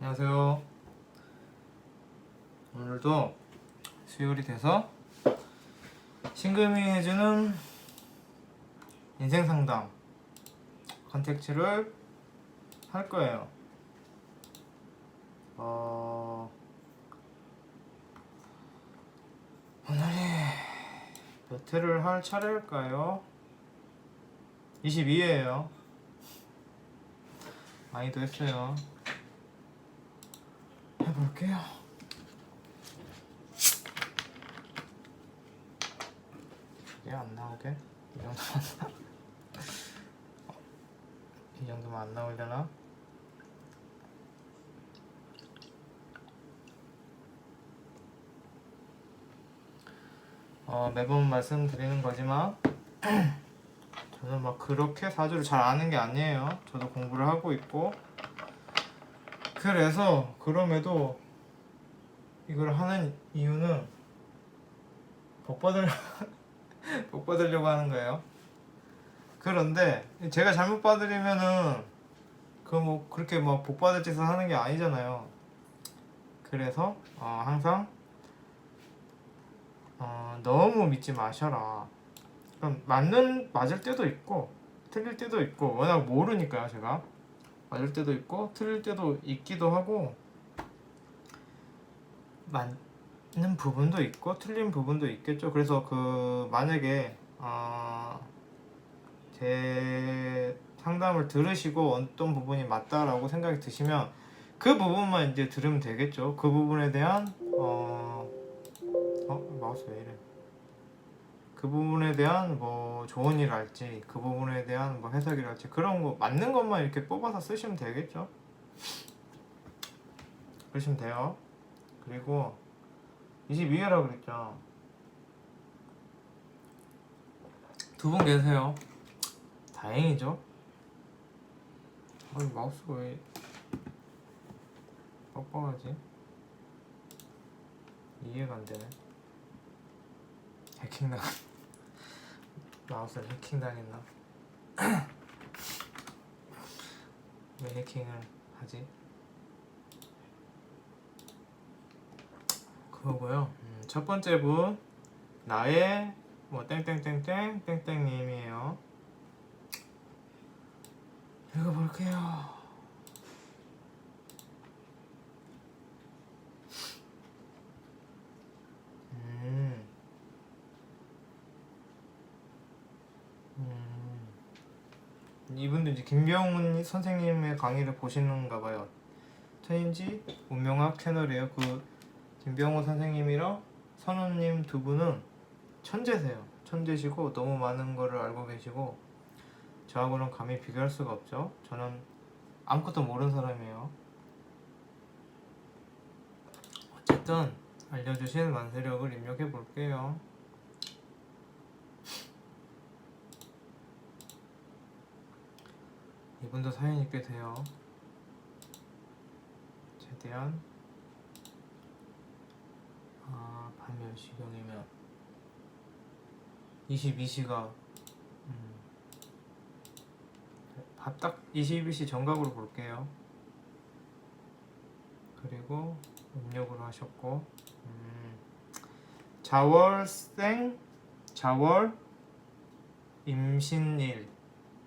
안녕하세요. 오늘도 수요일이 돼서 신금이 해주는 인생 상담 컨텐츠를 할 거예요. 오늘이 몇 회를 할 차례일까요? 22회예요. 많이도 했어요. 해볼게요. 이게 안 나오게? 이 정도면 안 나오려나? 매번 말씀드리는 거지만 저는 막 그렇게 사주를 잘 아는 게 아니에요. 저도 공부를 하고 있고, 그래서 그럼에도 이걸 하는 이유는 복 받으려고 하는 거예요. 그런데 제가 잘못 받으려면은 그 뭐 그렇게 뭐 복 받을 짓을 하는 게 아니잖아요. 그래서 항상 너무 믿지 마셔라. 그럼 맞을 때도 있고 틀릴 때도 있고, 워낙 모르니까요. 제가 맞을 때도 있고 틀릴 때도 있기도 하고, 맞는 부분도 있고 틀린 부분도 있겠죠. 그래서 만약에 제 상담을 들으시고 어떤 부분이 맞다라고 생각이 드시면 그 부분만 이제 들으면 되겠죠. 그 부분에 대한 마우스 왜 이래? 그 부분에 대한 뭐 좋은 일 할지, 그 부분에 대한 뭐 해석이랄지, 그런 거 맞는 것만 이렇게 뽑아서 쓰시면 되겠죠. 그러시면 돼요. 그리고 22회라고 그랬죠. 두 분 계세요. 다행이죠. 마우스가 왜 뻑뻑하지? 이해가 안 되네. 해킹당 마우스를 해킹당했나? 왜 해킹을 하지? 그거고요. 첫 번째 분 나의 뭐 땡땡땡땡 땡땡님이에요. 읽어볼게요. 이분도 이제 김병훈 선생님의 강의를 보시는가 봐요. 천인지 운명학 채널이에요. 그 김병훈 선생님이랑 선우님 두 분은 천재세요. 천재시고 너무 많은 거를 알고 계시고, 저하고는 감히 비교할 수가 없죠. 저는 아무것도 모르는 사람이에요. 어쨌든 알려주신 만세력을 입력해 볼게요. 이분도 사연이 꽤 돼요. 최대한 밤 10시경이면 22시가 딱 22시 정각으로 볼게요. 그리고 입력으로 하셨고, 자월 임신일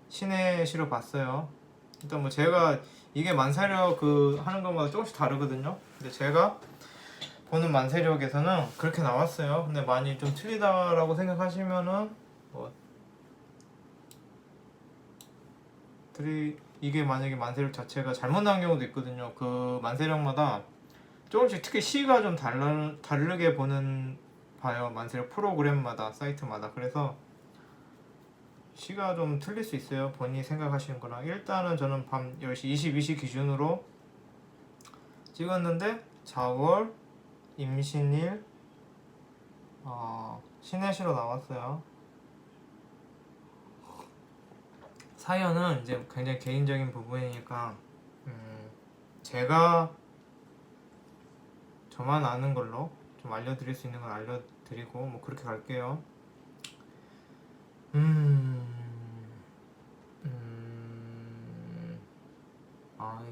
신의 시로 봤어요. 일단 뭐 제가 이게 만사력 하는 것마다 조금씩 다르거든요. 근데 제가 보는 만세력에서는 그렇게 나왔어요. 근데 많이 좀 틀리다라고 생각하시면은 이게 만약에 만세력 자체가 잘못 나온 경우도 있거든요. 그 만세력마다 조금씩, 특히 시가 좀 다르게 봐요. 만세력 프로그램마다, 사이트마다. 그래서 시가 좀 틀릴 수 있어요. 본인이 생각하시는 거랑. 일단은 저는 밤 10시 22시 기준으로 찍었는데, 4월 임신일 신해시로 나왔어요. 사연은 이제 굉장히 개인적인 부분이니까 제가 저만 아는 걸로 좀 알려드릴 수 있는 건 알려드리고 뭐 그렇게 갈게요.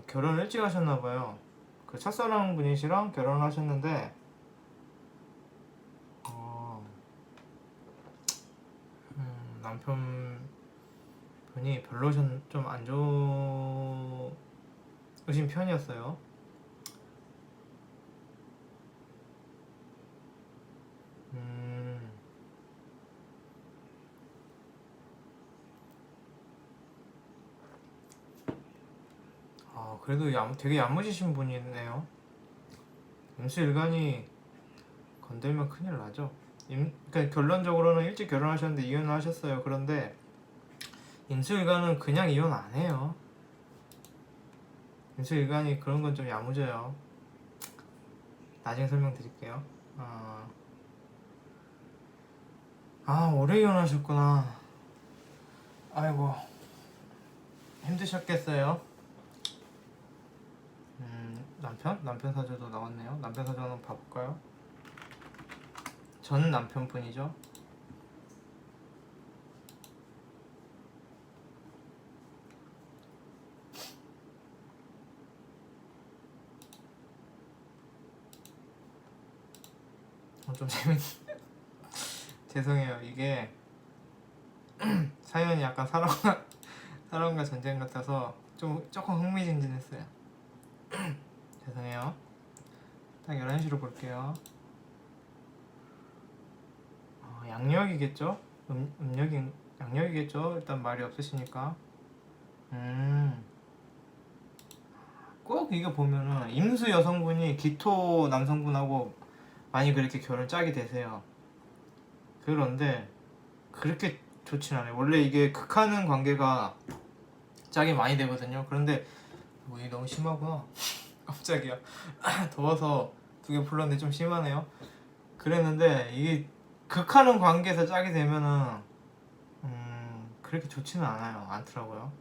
결혼 일찍 하셨나봐요. 그 첫사랑 분이시랑 결혼하셨는데 남편분이 별로 좀 안 좋으신 편이었어요. 그래도 되게 야무지신 분이네요. 임수일간이 건들면 큰일 나죠. 그러니까 결론적으로는 일찍 결혼하셨는데 이혼을 하셨어요. 그런데 임수일간은 그냥 이혼 안 해요. 임수일간이 그런 건 좀 야무져요. 나중에 설명드릴게요. 오래 이혼하셨구나. 아이고, 힘드셨겠어요. 남편 사주도 나왔네요. 남편 사주 한번 봐볼까요? 전 남편분이죠. 좀 죄송해요. 이게 사연이 약간 사랑과 전쟁 같아서 조금 흥미진진했어요. 죄송해요. 딱 11시로 볼게요. 양력이겠죠? 양력이겠죠? 일단 말이 없으시니까. 꼭 이거 보면은 임수 여성분이 기토 남성분하고 많이 그렇게 결혼 짝이 되세요. 그런데 그렇게 좋진 않아요. 원래 이게 극하는 관계가 짝이 많이 되거든요. 그런데 이게 너무 심하구나. 깜짝이야. 더워서 두 개 불렀는데 좀 심하네요. 그랬는데 이게 극하는 관계에서 짝이 되면은 그렇게 좋지는 않더라고요.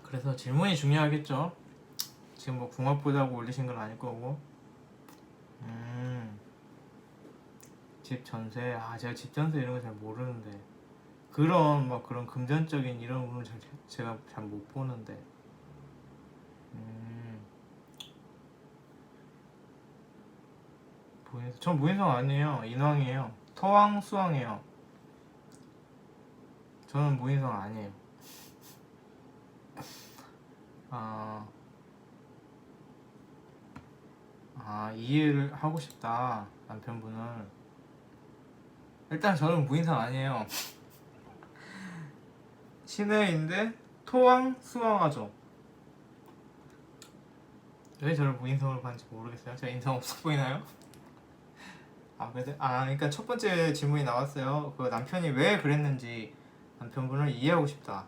그래서 질문이 중요하겠죠. 지금 뭐 궁합 보자고 올리신 건 아닐 거고. 집 전세. 제가 집 전세 이런 거 잘 모르는데 그런 금전적인 이런 부분 제가 잘 못 보는데. 전 무인성 아니에요. 인왕이에요. 토왕 수왕이에요. 저는 무인성 아니에요. 이해를 하고 싶다, 남편분을. 일단 저는 무인성 아니에요. 신해인데 토왕 수왕하죠. 왜 저를 무인성으로 봤는지 모르겠어요. 제가 인성 없어 보이나요? 그러니까 첫 번째 질문이 나왔어요. 그 남편이 왜 그랬는지 남편분을 이해하고 싶다.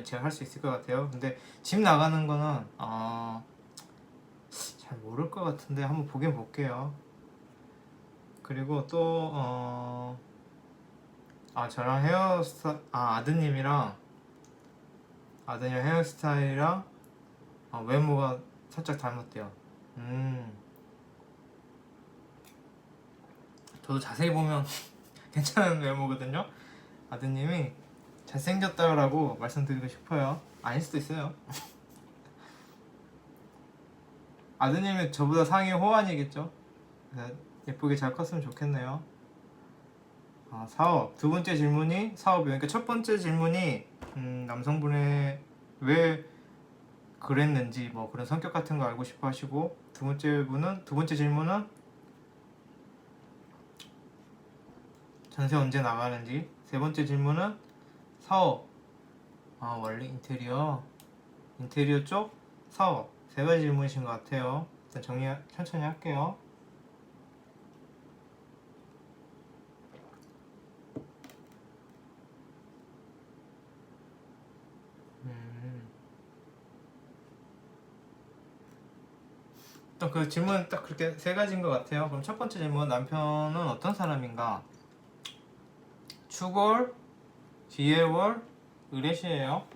제가 할 수 있을 것 같아요. 근데 집 나가는 거는 잘 모를 것 같은데 한번 보긴 볼게요. 그리고 또 저랑 아드님이랑 헤어스타일이랑 외모가 살짝 닮았대요. 저도 자세히 보면 괜찮은 외모거든요. 아드님이 잘생겼다라고 말씀드리고 싶어요. 아닐 수도 있어요. 아드님이 저보다 상위 호환이겠죠. 예쁘게 잘 컸으면 좋겠네요. 사업. 두 번째 질문이 사업이에요. 그러니까 첫 번째 질문이 남성분의 왜 그랬는지 뭐 그런 성격 같은 거 알고 싶어 하시고, 두 번째 질문은 전세 언제 나가는지, 세 번째 질문은 사업. 원래 인테리어 쪽 사업. 세 가지 질문이신 것 같아요. 일단 천천히 할게요. 또 그 질문은 딱 그렇게 세 가지인 것 같아요. 그럼 첫 번째 질문, 남편은 어떤 사람인가? 축월, 지혜월, 의뢰시예요.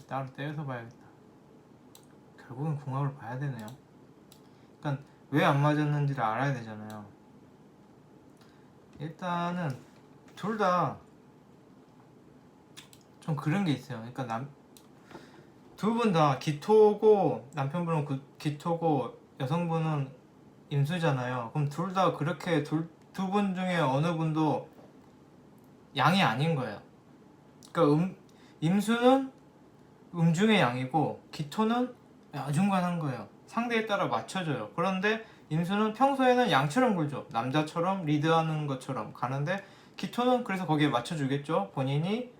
따로 떼서 봐야겠다. 결국엔 궁합을 봐야 되네요. 그러니까 왜 안 맞았는지를 알아야 되잖아요. 일단은 둘 다 좀 그런 게 있어요. 그러니까 두 분 다 기토고, 남편분은 기토고 여성분은 임수잖아요. 그럼 둘 다 그렇게 두 분 중에 어느 분도 양이 아닌 거예요. 그러니까 임수는 음중의 양이고 기토는 야중간한 거예요. 상대에 따라 맞춰줘요. 그런데 임수는 평소에는 양처럼 굴죠. 남자처럼 리드하는 것처럼 가는데, 기토는 그래서 거기에 맞춰주겠죠. 본인이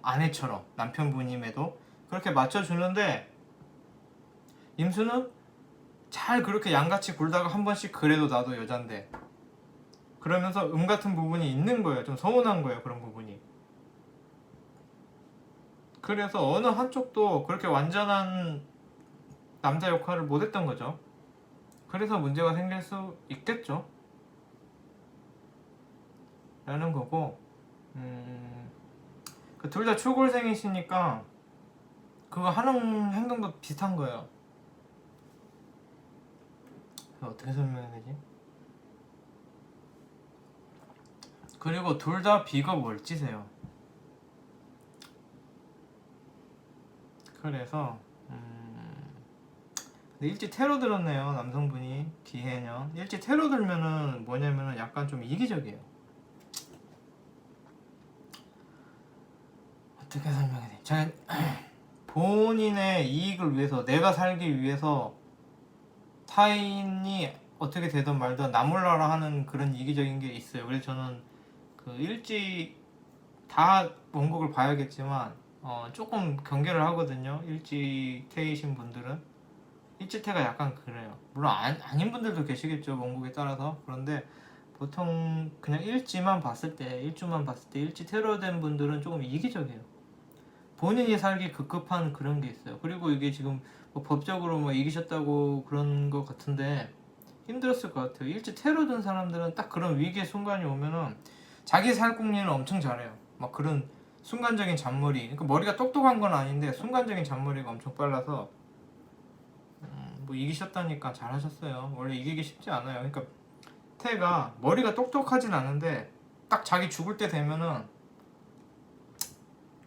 아내처럼, 남편분임에도 그렇게 맞춰주는데, 임수는 잘 그렇게 양같이 굴다가 한 번씩 그래도 나도 여잔데 그러면서 같은 부분이 있는 거예요. 좀 서운한 거예요, 그런 부분이. 그래서 어느 한쪽도 그렇게 완전한 남자 역할을 못했던 거죠. 그래서 문제가 생길 수 있겠죠 라는 거고, 둘 다 출골생이시니까 그거 하는 행동도 비슷한 거예요. 어떻게 설명해야 되지? 그리고 둘 다 비가 월지세요. 그래서 일찍 테러 들었네요. 남성분이 기해년 일찍 테러 들면은 뭐냐면은 약간 좀 이기적이에요. 어떻게 설명해야 돼? 제가 본인의 이익을 위해서, 내가 살기 위해서 타인이 어떻게 되든 말든 나 몰라라 하는 그런 이기적인 게 있어요. 그래서 저는 그 일찍 다 원곡을 봐야겠지만 조금 경계를 하거든요. 일찍 퇴이신 분들은 일찍 퇴가 약간 그래요. 물론 아닌 분들도 계시겠죠, 원곡에 따라서. 그런데 보통 그냥 일지만 봤을 때, 일주만 봤을 때 일찍 퇴로된 분들은 조금 이기적이에요. 본인이 살기 급급한 그런 게 있어요. 그리고 이게 지금 뭐 법적으로 뭐 이기셨다고 그런 것 같은데 힘들었을 것 같아요. 일찍 퇴로된 사람들은 딱 그런 위기의 순간이 오면은 자기 살궁리는 엄청 잘해요. 막 그런 순간적인 잔머리, 그러니까 머리가 똑똑한 건 아닌데 순간적인 잔머리가 엄청 빨라서 뭐 이기셨다니까 잘하셨어요. 원래 이기기 쉽지 않아요. 그러니까 태가 머리가 똑똑하진 않은데 딱 자기 죽을 때 되면은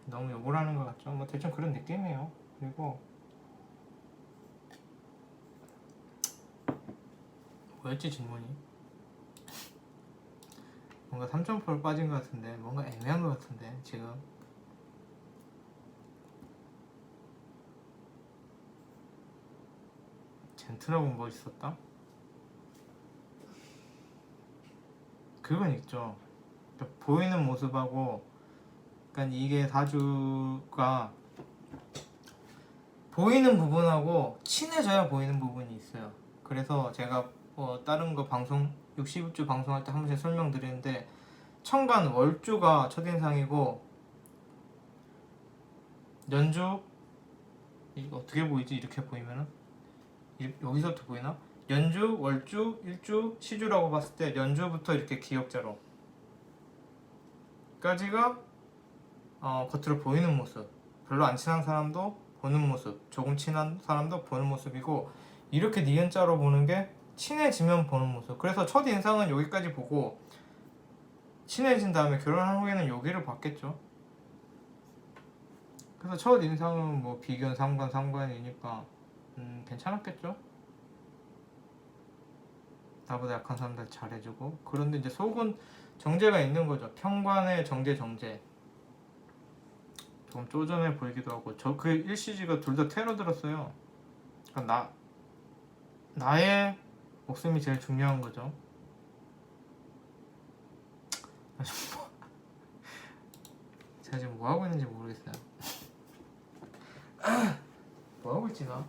너무 욕을 하는 것 같죠. 뭐 대충 그런 느낌이에요. 그리고 뭐였지 질문이? 뭔가 3.4로 빠진 것 같은데, 뭔가 애매한 것 같은데 지금. 젠틀하고 멋있었다? 그건 있죠. 그러니까 보이는 모습하고, 그러니까 이게 사주가 보이는 부분하고 친해져야 보이는 부분이 있어요. 그래서 제가 다른 거 방송 60주 방송할 때 한 번씩 설명드리는데, 천간 월주가 첫인상이고 연주, 이거 어떻게 보이지? 이렇게 보이면은 여기서부터 보이나? 연주, 월주, 일주, 시주라고 봤을 때 연주부터 이렇게 기역자로 까지가 겉으로 보이는 모습, 별로 안 친한 사람도 보는 모습, 조금 친한 사람도 보는 모습이고, 이렇게 니은자로 보는 게 친해지면 보는 모습. 그래서 첫인상은 여기까지 보고 친해진 다음에 결혼한 후에는 여기를 봤겠죠. 그래서 첫인상은 뭐 비견, 상관, 상관이니까 괜찮았겠죠. 나보다 약한 사람들 잘해주고. 그런데 이제 속은 정제가 있는 거죠. 평관의 정제. 좀 쪼잔해 보이기도 하고. 저 그 일시지가 둘 다 테러 들었어요. 그러니까 나의 목숨이 제일 중요한 거죠. 제가 지금 뭐 하고 있는지 모르겠어요. 뭐 하고 있지 나?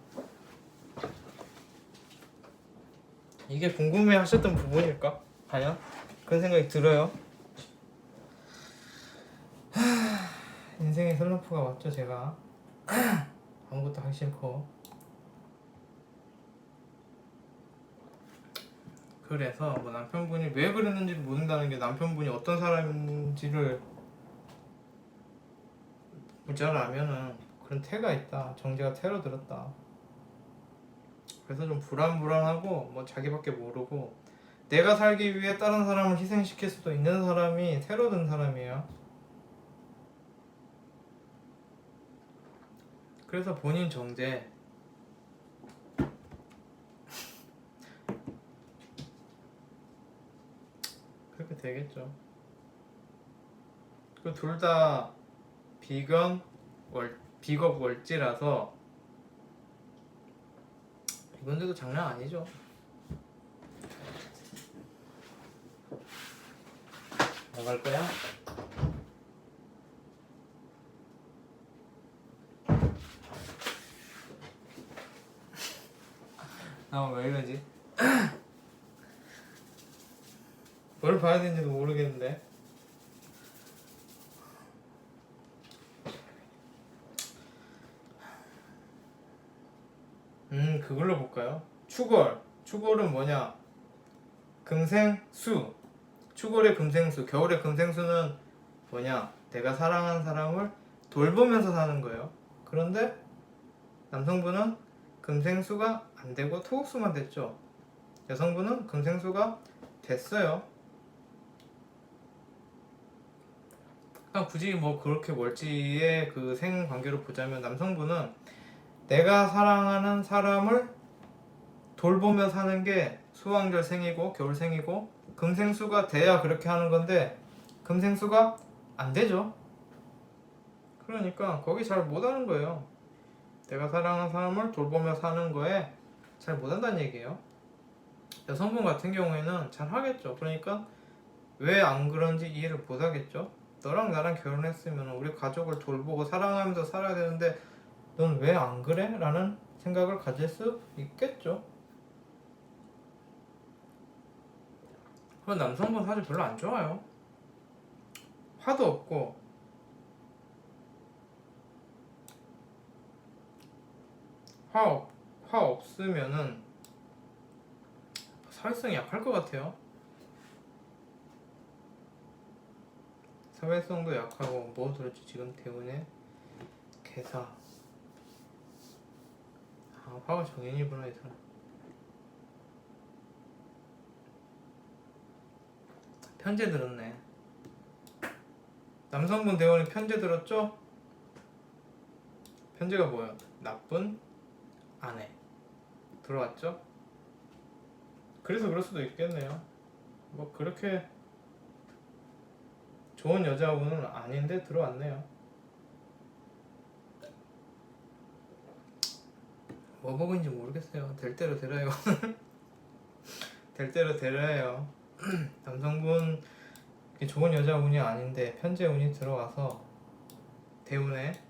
이게 궁금해 하셨던 부분일까? 과연? 그런 생각이 들어요. 인생의 슬럼프가 왔죠, 제가. 아무것도 하기 싫고. 그래서 뭐 남편분이 왜 그랬는지를 모른다는 게, 남편분이 어떤 사람인지를 잘 알면은 그런 태가 있다, 정제가 테러 들었다, 그래서 좀 불안불안하고 뭐 자기밖에 모르고 내가 살기 위해 다른 사람을 희생시킬 수도 있는 사람이 새로 든 사람이에요. 그래서 본인 정제 그렇게 되겠죠. 그 둘 다 비겁 월지라서 이건데도 장난 아니죠. 나갈 거야? 나 왜 이러지? 뭘 봐야 되는지도 모르겠는데. 그걸로 볼까요? 추골은 뭐냐? 금생수. 추골의 금생수. 겨울의 금생수는 뭐냐? 내가 사랑하는 사람을 돌보면서 사는 거예요. 그런데 남성분은 금생수가 안 되고 토흑수만 됐죠. 여성분은 금생수가 됐어요. 그러니까 굳이 뭐 그렇게 멀찌의 그 생관계로 보자면 남성분은 내가 사랑하는 사람을 돌보며 사는 게 수왕절 생이고 겨울 생이고 금생수가 돼야 그렇게 하는 건데 금생수가 안 되죠. 그러니까 거기 잘 못하는 거예요. 내가 사랑하는 사람을 돌보며 사는 거에 잘 못한다는 얘기예요. 여성분 같은 경우에는 잘 하겠죠. 그러니까 왜 안 그런지 이해를 못 하겠죠. 너랑 나랑 결혼했으면 우리 가족을 돌보고 사랑하면서 살아야 되는데 넌 왜 안 그래? 라는 생각을 가질 수 있겠죠. 그건 남성분 사실 별로 안 좋아요. 화도 없고 화 없으면은 사회성이 약할 것 같아요. 사회성도 약하고 뭐 들었지 지금 대운에 개사. 화가 정인이구나 이 사람. 편제 들었네. 남성분 대원이 편제 들었죠? 편제가 뭐야? 나쁜 아내 들어왔죠? 그래서 그럴 수도 있겠네요. 뭐 그렇게 좋은 여자분은 아닌데 들어왔네요. 뭐 먹은지 모르겠어요. 될 대로 되라요. 될 대로 되라요. 남성분 좋은 여자운이 아닌데 편제 운이 들어와서 대운에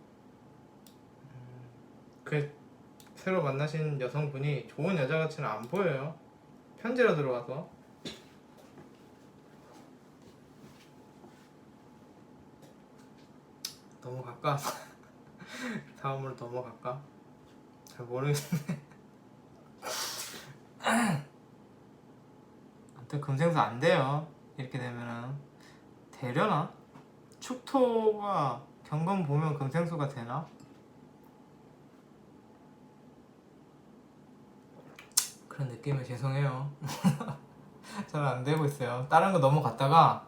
그 새로 만나신 여성분이 좋은 여자같이는 안 보여요. 편제로 들어와서. 넘어갈까? 다음으로 넘어갈까? 잘 모르겠네. 아무튼 금생수 안 돼요. 이렇게 되면은 되려나? 축토가 경금 보면 금생수가 되나? 그런 느낌에 죄송해요. 잘 안 되고 있어요. 다른 거 넘어갔다가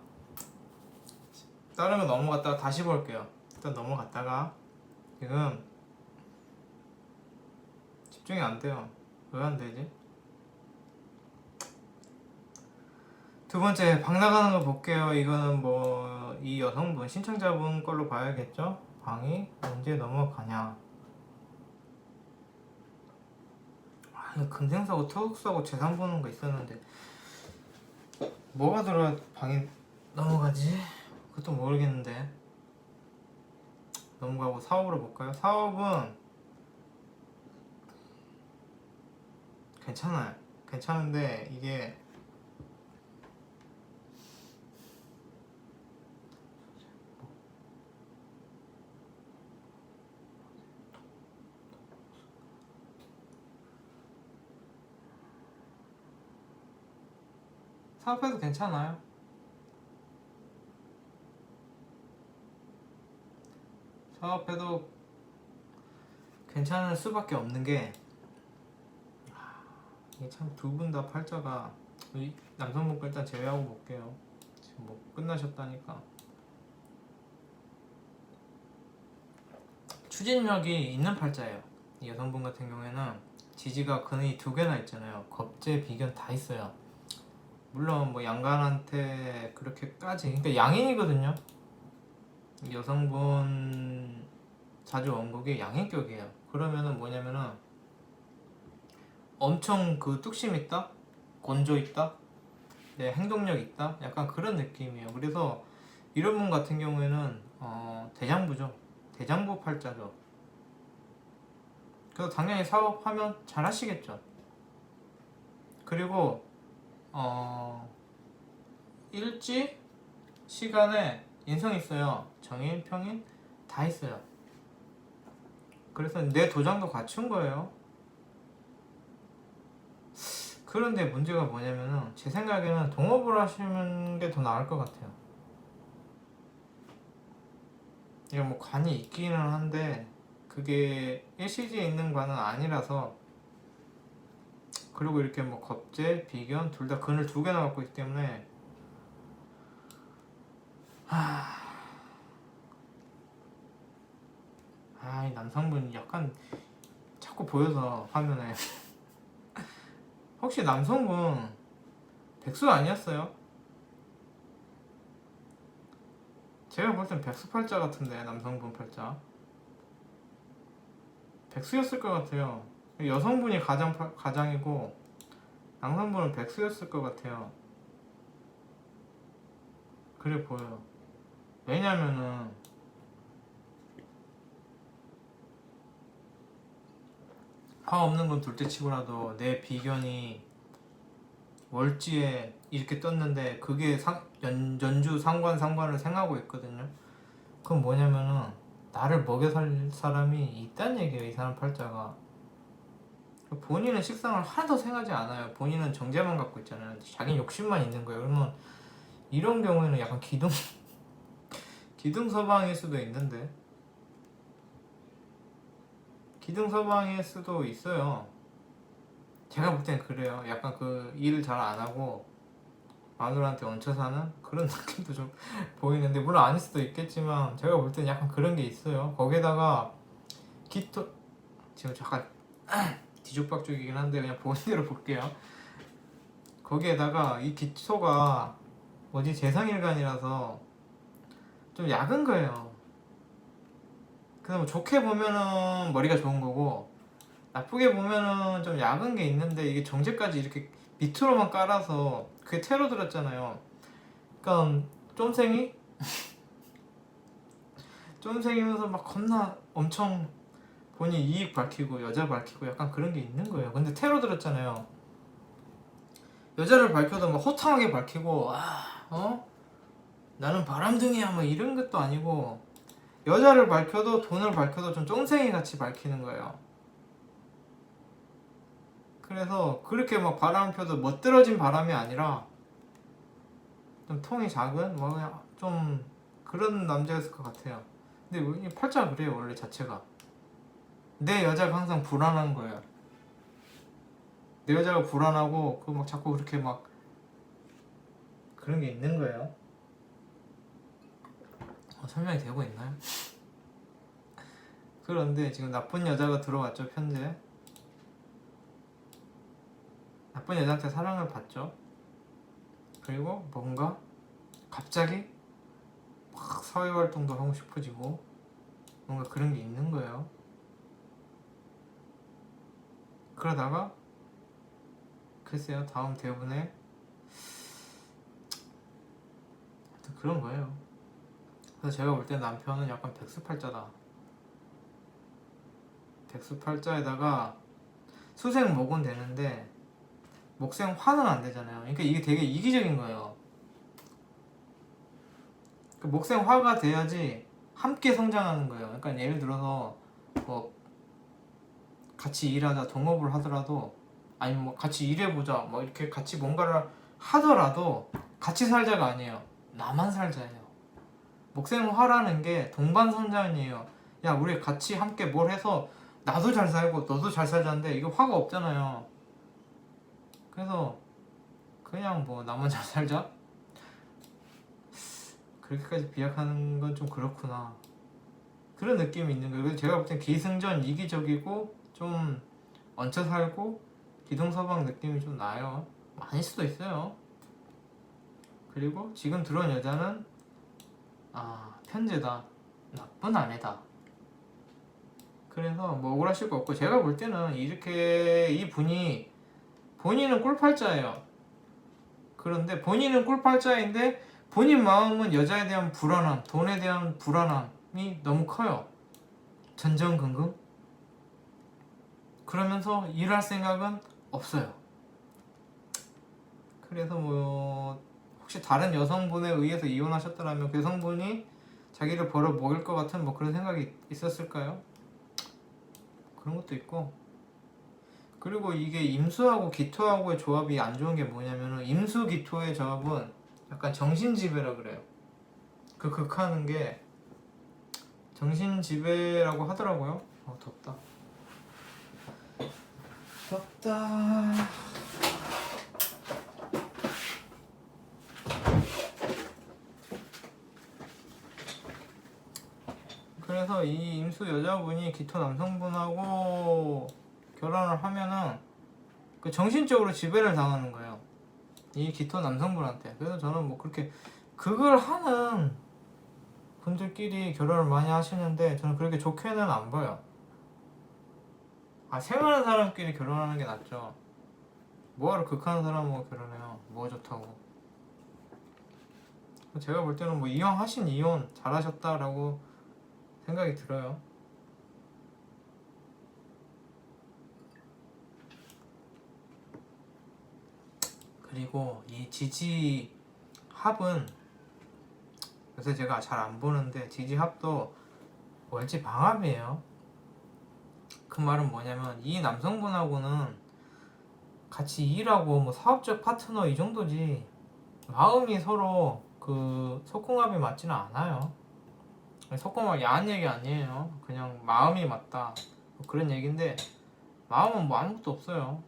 다시 볼게요. 일단 넘어갔다가 지금 집중이 안 돼요. 왜 안 되지? 두 번째 방 나가는 거 볼게요. 이거는 뭐 이 여성분 신청자분 걸로 봐야겠죠? 방이 언제 넘어가냐? 금생사고 토흑사고 재산 보는 거 있었는데 뭐가 들어야 방이 넘어가지? 그것도 모르겠는데. 넘어가고 사업으로 볼까요? 사업은 괜찮아요. 괜찮은데 이게 사업해도 괜찮아요. 사업해도 괜찮을 수밖에 없는 게 이게 참 두 분 다 팔자가 남성분 거 일단 제외하고 볼게요. 지금 뭐 끝나셨다니까. 추진력이 있는 팔자예요. 이 여성분 같은 경우에는 지지가 근이 두 개나 있잖아요. 겁재, 비견 다 있어요. 물론 뭐 양간한테 그렇게까지, 그러니까 양인이거든요. 이 여성분 자주 원곡이 양인격이에요. 그러면은 뭐냐면은 엄청 그 뚝심 있다, 건조 있다, 네, 행동력 있다, 약간 그런 느낌이에요. 그래서 이런 분 같은 경우에는 대장부죠. 대장부 팔자죠. 그래서 당연히 사업하면 잘 하시겠죠. 그리고 일지 시간에 인성 있어요. 정인, 평인 다 있어요. 그래서 내 도장도 갖춘 거예요. 그런데 문제가 뭐냐면은 제 생각에는 동업을 하시는 게 더 나을 것 같아요. 이게 뭐 관이 있기는 한데 그게 일시지에 있는 관은 아니라서, 그리고 이렇게 뭐 겁재, 비견 둘 다 근을 두 개나 갖고 있기 때문에 이 남성분 약간 자꾸 보여서 화면에 혹시 남성분 백수 아니었어요? 제가 볼 땐 백수 팔자 같은데, 남성분 팔자 백수였을 것 같아요. 여성분이 가장이고 남성분은 백수였을 것 같아요. 그래 보여요. 왜냐면은 화 없는 건 둘째 치고라도 내 비견이 월지에 이렇게 떴는데 그게 연주 상관을 생각하고 있거든요. 그건 뭐냐면은 나를 먹여 살 사람이 있다는 얘기예요. 이 사람 팔자가. 본인은 식상을 하나도 생각하지 않아요. 본인은 정제만 갖고 있잖아요. 자기 욕심만 있는 거예요. 그러면 이런 경우에는 약간 기둥서방일 수도 있는데, 기둥서방일 수도 있어요. 제가 볼 땐 그래요. 약간 그 일을 잘 안 하고 마누라한테 얹혀 사는 그런 느낌도 좀 보이는데, 물론 아닐 수도 있겠지만 제가 볼 땐 약간 그런 게 있어요. 거기에다가 지금 잠깐 뒤죽박죽이긴 한데 그냥 보는 대로 볼게요. 거기에다가 이 기토가 뭐지, 재성일간이라서 좀 약은 거예요. 그래서 뭐 좋게 보면은 머리가 좋은 거고 나쁘게 보면은 좀 약은 게 있는데, 이게 정제까지 이렇게 밑으로만 깔아서 그게 테러 들었잖아요. 그러니까 쫌생이면서 막 겁나 엄청 본인 이익 밝히고 여자 밝히고 약간 그런 게 있는 거예요. 근데 테러 들었잖아요. 여자를 밝혀도 막 호탕하게 밝히고 나는 바람둥이야 뭐 이런 것도 아니고, 여자를 밝혀도 돈을 밝혀도 좀 쫌생이 같이 밝히는 거예요. 그래서 그렇게 막 바람 펴도 멋들어진 바람이 아니라 좀 통이 작은 뭐 그냥 좀 그런 남자였을 것 같아요. 근데 팔자가 그래요. 원래 자체가 내 여자가 항상 불안한 거예요. 내 여자가 불안하고 그 막 자꾸 그렇게 막 그런 게 있는 거예요. 설명이 되고 있나요? 그런데 지금 나쁜 여자가 들어왔죠. 편제 나쁜 여자한테 사랑을 받죠. 그리고 뭔가 갑자기 막 사회활동도 하고 싶어지고 뭔가 그런 게 있는 거예요. 그러다가 글쎄요, 다음 대본에 그런 거예요. 그래서 제가 볼 때 남편은 약간 백수팔자다. 백수팔자에다가 수생목은 되는데 목생화는 안 되잖아요. 그러니까 이게 되게 이기적인 거예요. 그 목생화가 돼야지 함께 성장하는 거예요. 그러니까 예를 들어서 뭐 같이 일하자, 동업을 하더라도, 아니면 뭐 같이 일해보자, 뭐 이렇게 같이 뭔가를 하더라도 같이 살자가 아니에요. 나만 살자예요. 목생화라는 게 동반선장이에요. 야, 우리 같이 함께 뭘 해서 나도 잘 살고 너도 잘 살자는데 이거 화가 없잖아요. 그래서 그냥 뭐 나만 잘 살자? 그렇게까지 비약하는 건 좀 그렇구나. 그런 느낌이 있는 거예요. 그래서 제가 볼 땐 기승전 이기적이고 좀 얹혀 살고 기동서방 느낌이 좀 나요. 아닐 수도 있어요. 그리고 지금 들어온 여자는 편제다, 나쁜 아내다. 그래서 뭐 억울하실 거 없고, 제가 볼 때는 이렇게 이 분이 본인은 꿀팔자예요. 그런데 본인은 꿀팔자인데 본인 마음은 여자에 대한 불안함, 돈에 대한 불안함이 너무 커요. 전전긍긍. 그러면서 일할 생각은 없어요. 그래서 뭐 혹시 다른 여성분에 의해서 이혼하셨더라면 그 여성분이 자기를 벌어 먹일 것 같은 뭐 그런 생각이 있었을까요? 그런 것도 있고. 그리고 이게 임수하고 기토하고의 조합이 안 좋은 게 뭐냐면은, 임수 기토의 조합은 약간 정신지배라 그래요. 그 극하는 게 정신지배라고 하더라고요. 덥다. 덥다. 그래서 이 임수 여자분이 기토 남성분하고 결혼을 하면은 그 정신적으로 지배를 당하는 거예요. 이 기토 남성분한테. 그래서 저는 뭐 그렇게 그걸 하는 분들끼리 결혼을 많이 하시는데 저는 그렇게 좋게는 안 봐요. 생하는 사람끼리 결혼하는 게 낫죠. 뭐하러 극하는 사람하고 결혼해요. 뭐가 좋다고. 제가 볼 때는 뭐 이왕하신 이혼 잘하셨다라고 생각이 들어요. 그리고 이 지지 합은 요새 제가 잘 안 보는데, 지지 합도 월지 방합이에요. 그 말은 뭐냐면 이 남성분하고는 같이 일하고 뭐 사업적 파트너 이 정도지 마음이 서로 그 속궁합이 맞지는 않아요. 속궁합 야한 얘기 아니에요. 그냥 마음이 맞다 뭐 그런 얘기인데, 마음은 뭐 아무것도 없어요.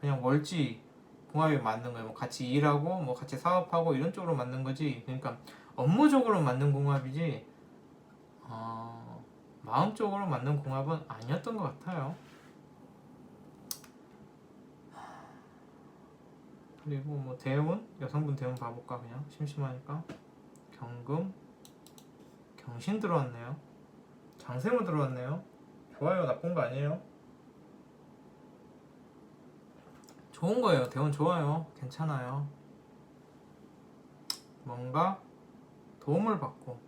그냥 월지 궁합이 맞는 거예요. 뭐 같이 일하고 뭐 같이 사업하고 이런 쪽으로 맞는 거지. 그러니까 업무적으로 맞는 궁합이지 마음적으로 맞는 궁합은 아니었던 것 같아요. 그리고 뭐 대운, 여성분 대운 봐볼까? 그냥 심심하니까. 경금, 경신 들어왔네요. 장생우 들어왔네요. 좋아요. 나쁜 거 아니에요. 좋은 거예요. 대운 좋아요. 괜찮아요. 뭔가 도움을 받고,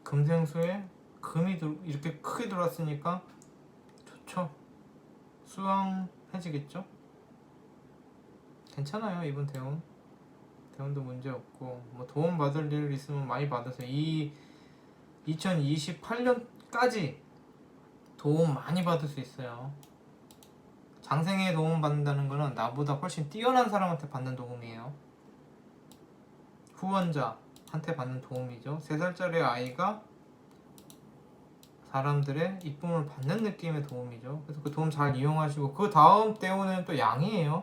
금생수에 금이 이렇게 크게 들어왔으니까 좋죠. 수왕해지겠죠. 괜찮아요. 이번 대운. 대운도 문제 없고, 뭐 도움 받을 일 있으면 많이 받으세요. 이 2028년까지 도움 많이 받을 수 있어요. 장생에 도움 받는다는 거는 나보다 훨씬 뛰어난 사람한테 받는 도움이에요. 후원자한테 받는 도움이죠. 3살짜리 아이가 사람들의 이쁨을 받는 느낌의 도움이죠. 그래서 그 도움 잘 이용하시고, 그 다음 대운은 또 양이에요.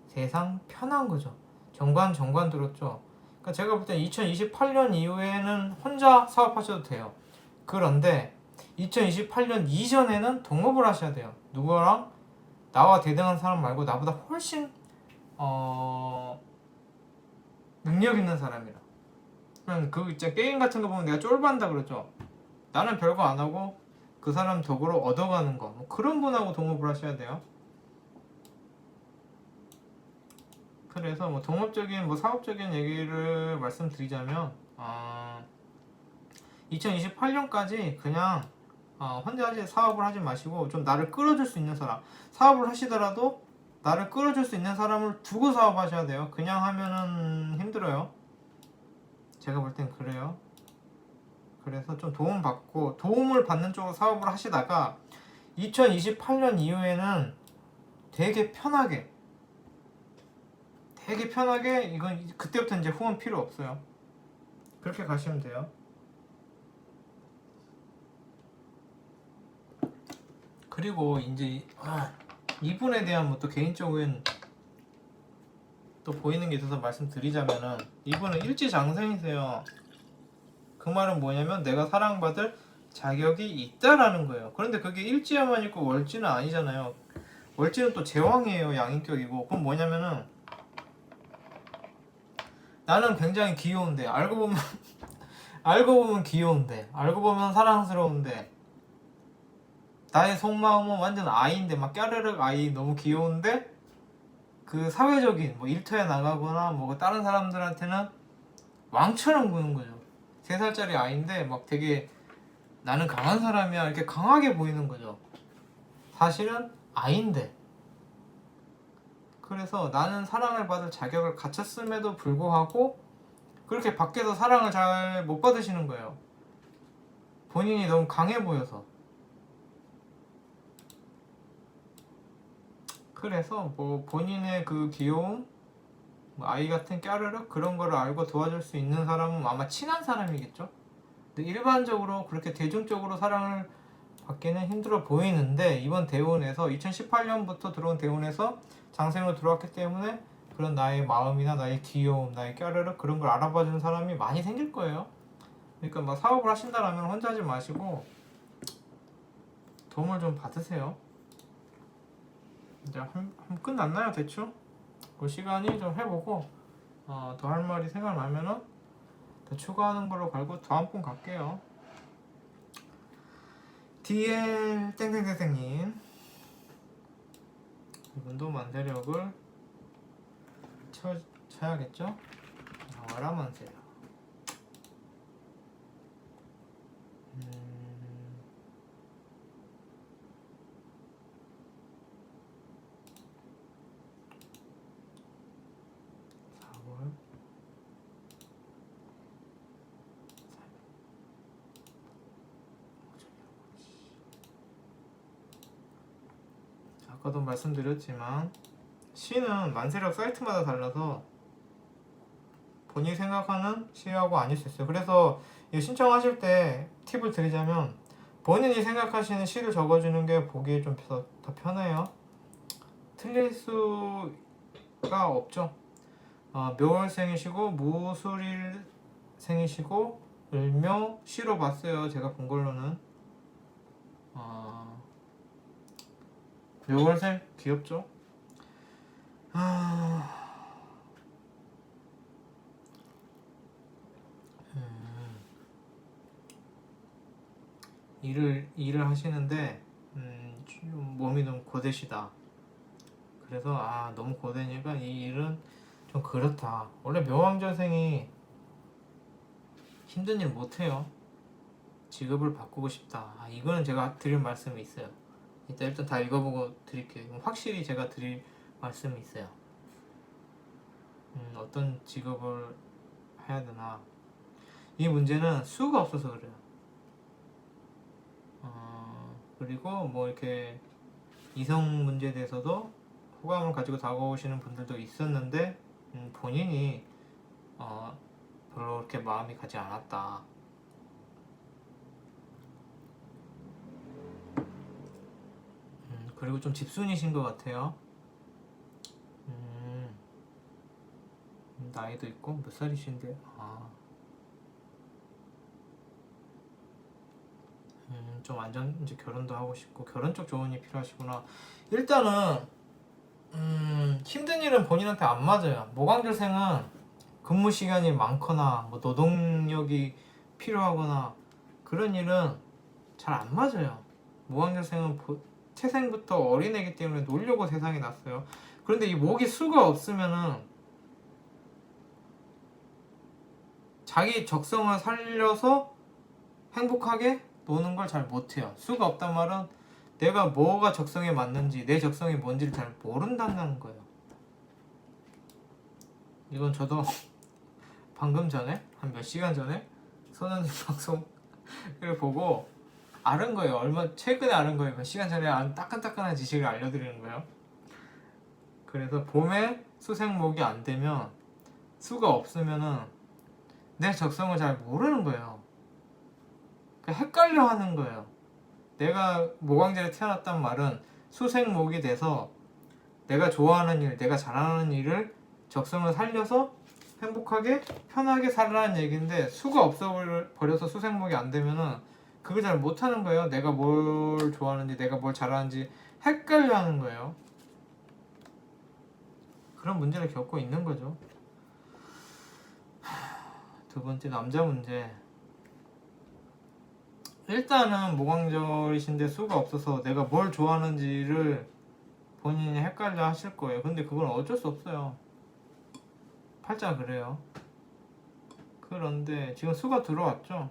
세상 편한 거죠. 정관 들었죠. 그러니까 제가 볼 때 2028년 이후에는 혼자 사업하셔도 돼요. 그런데 2028년 이전에는 동업을 하셔야 돼요. 누구랑? 나와 대등한 사람 말고 나보다 훨씬 능력 있는 사람이라. 그 있잖아, 게임 같은 거 보면 내가 쫄반다 그러죠. 나는 별거 안 하고 그 사람 덕으로 얻어가는 거, 뭐 그런 분하고 동업을 하셔야 돼요. 그래서 뭐 동업적인 뭐 사업적인 얘기를 말씀드리자면 2028년까지 그냥 혼자 사업을 하지 마시고 좀 나를 끌어줄 수 있는 사람, 사업을 하시더라도 나를 끌어줄 수 있는 사람을 두고 사업하셔야 돼요. 그냥 하면은 힘들어요. 제가 볼 땐 그래요. 그래서 좀 도움을 받는 쪽으로 사업을 하시다가 2028년 이후에는 되게 편하게 이건 그때부터 이제 후원 필요 없어요. 그렇게 가시면 돼요. 그리고 이제 이분에 대한 뭐 또 개인적인 또 보이는 게 있어서 말씀드리자면은 이분은 일지장생이세요. 그 말은 뭐냐면 내가 사랑받을 자격이 있다라는 거예요. 그런데 그게 일지야만 있고 월지는 아니잖아요. 월지는 또 제왕이에요. 양인격이고. 그럼 뭐냐면은 나는 굉장히 귀여운데 알고 보면 알고 보면 귀여운데 알고 보면 사랑스러운데 나의 속마음은 완전 아이인데 막 까르륵 아이 너무 귀여운데 그 사회적인 뭐 일터에 나가거나 뭐 다른 사람들한테는 왕처럼 구는 거죠. 3살짜리 아이인데 막 되게 나는 강한 사람이야 이렇게 강하게 보이는 거죠. 사실은 아이인데. 그래서 나는 사랑을 받을 자격을 갖췄음에도 불구하고 그렇게 밖에서 사랑을 잘 못 받으시는 거예요. 본인이 너무 강해 보여서. 그래서 뭐 본인의 그 귀여움, 뭐 아이 같은 까르륵 그런 거를 알고 도와줄 수 있는 사람은 아마 친한 사람이겠죠. 근데 일반적으로 그렇게 대중적으로 사랑을 받기는 힘들어 보이는데 이번 대운에서 2018년부터 들어온 대운에서 장생으로 들어왔기 때문에 그런 나의 마음이나 나의 귀여움, 나의 까르륵 그런 걸 알아봐주는 사람이 많이 생길 거예요. 그러니까 막 사업을 하신다라면 혼자 하지 마시고 도움을 좀 받으세요. 이제 한 끝났나요 대충? 그 시간이 좀 해보고 더 할 말이 생각나면은 더 추가하는 걸로 갈고 다음 분 갈게요. DL 땡땡땡땡님 이분도 만세력을 쳐야겠죠? 나와라 만세력. 4월 아까도 말씀드렸지만 시는 만세력 사이트마다 달라서 본인이 생각하는 시하고 아닐 수 있어요. 그래서 신청하실 때 팁을 드리자면 본인이 생각하시는 시를 적어주는 게 보기에 좀 더 편해요. 틀릴 수가 없죠. 묘월생이시고 무술일생이시고 을묘 시로 봤어요. 제가 본 걸로는 묘월생 귀엽죠? 일을 하시는데 좀 몸이 너무 고되시다. 그래서 너무 고되니까 이 일은 좀 그렇다. 원래 묘왕전생이 힘든 일 못해요. 직업을 바꾸고 싶다. 이거는 제가 드릴 말씀이 있어요. 이따 일단 다 읽어보고 드릴게요. 확실히 제가 드릴 말씀이 있어요. 어떤 직업을 해야 되나. 이 문제는 수가 없어서 그래요. 그리고 뭐 이렇게 이성 문제에 대해서도 호감을 가지고 다가오시는 분들도 있었는데 본인이 별로 그렇게 마음이 가지 않았다. 그리고 좀 집순이신 것 같아요. 나이도 있고 몇 살이신데 좀 완전 이제 결혼도 하고 싶고 결혼 쪽 조언이 필요하시구나. 일단은 힘든 일은 본인한테 안 맞아요. 모광절생은 근무 시간이 많거나 뭐 노동력이 필요하거나 그런 일은 잘 안 맞아요. 모광절생은 태생부터 어린애기 때문에 놀려고 세상에 났어요. 그런데 이 목이 수가 없으면은 자기 적성을 살려서 행복하게 노는 걸 잘 못해요. 수가 없단 말은 내가 뭐가 적성에 맞는지 내 적성이 뭔지를 잘 모른다는 거예요. 이건 저도 방금 전에 한 몇 시간 전에 선언님 방송을 보고 알은 거예요. 최근에 알은 거예요. 몇 시간 전에 따끈따끈한 지식을 알려드리는 거예요. 그래서 봄에 수생목이 안 되면 수가 없으면은 내 적성을 잘 모르는 거예요. 헷갈려 하는 거예요. 내가 모광절에 태어났단 말은 수생목이 돼서 내가 좋아하는 일, 내가 잘하는 일을 적성을 살려서 행복하게 편하게 살아라는 얘기인데, 수가 없어버려서 수생목이 안 되면은 그걸 잘 못하는 거예요. 내가 뭘 좋아하는지 내가 뭘 잘하는지 헷갈려 하는 거예요. 그런 문제를 겪고 있는 거죠. 두 번째, 남자 문제. 일단은 모광절이신데 수가 없어서 내가 뭘 좋아하는지를 본인이 헷갈려 하실 거예요. 근데 그건 어쩔 수 없어요. 팔자 그래요. 그런데 지금 수가 들어왔죠,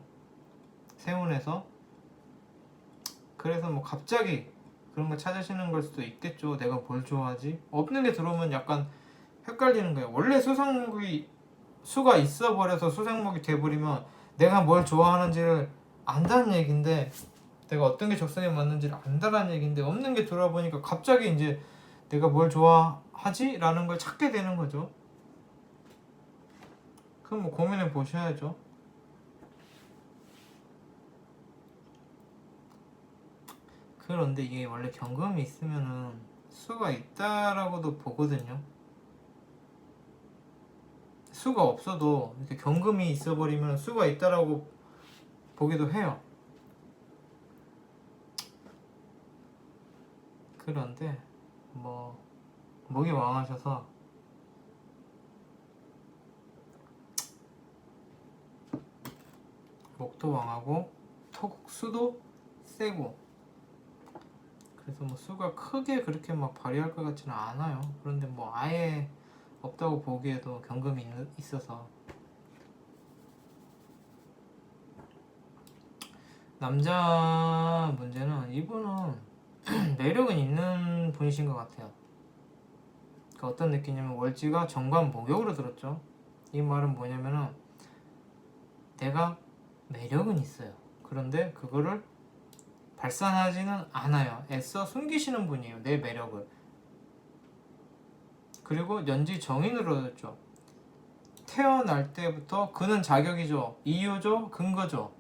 세운에서. 그래서 뭐 갑자기 그런 거 찾으시는 걸 수도 있겠죠. 내가 뭘 좋아하지? 없는 게 들어오면 약간 헷갈리는 거예요. 원래 수생목이 수가 있어 버려서 수생목이 돼버리면 내가 뭘 좋아하는지를 안다는 얘긴데, 내가 어떤 게 적성에 맞는지를 안다는 얘긴데, 없는 게 들어와 보니까 갑자기 이제 내가 뭘 좋아하지? 라는 걸 찾게 되는 거죠. 그럼 뭐 고민해 보셔야죠. 그런데 이게 원래 경금이 있으면은 수가 있다라고도 보거든요. 수가 없어도 이렇게 경금이 있어버리면 수가 있다라고 보기도 해요. 그런데 뭐 목이 왕하셔서 목도 왕하고 수도 세고, 그래서 뭐 수가 크게 그렇게 막 발휘할 것 같지는 않아요. 그런데 뭐 아예 없다고 보기에도 경금이 있어서. 남자 문제는 이분은 매력은 있는 분이신 것 같아요. 그 어떤 느낌이냐면 월지가 정관 목욕으로 들었죠. 이 말은 뭐냐면은 내가 매력은 있어요. 그런데 그거를 발산하지는 않아요. 애써 숨기시는 분이에요, 내 매력을. 그리고 연지 정인으로 들었죠. 태어날 때부터 그는 자격이죠. 이유죠. 근거죠.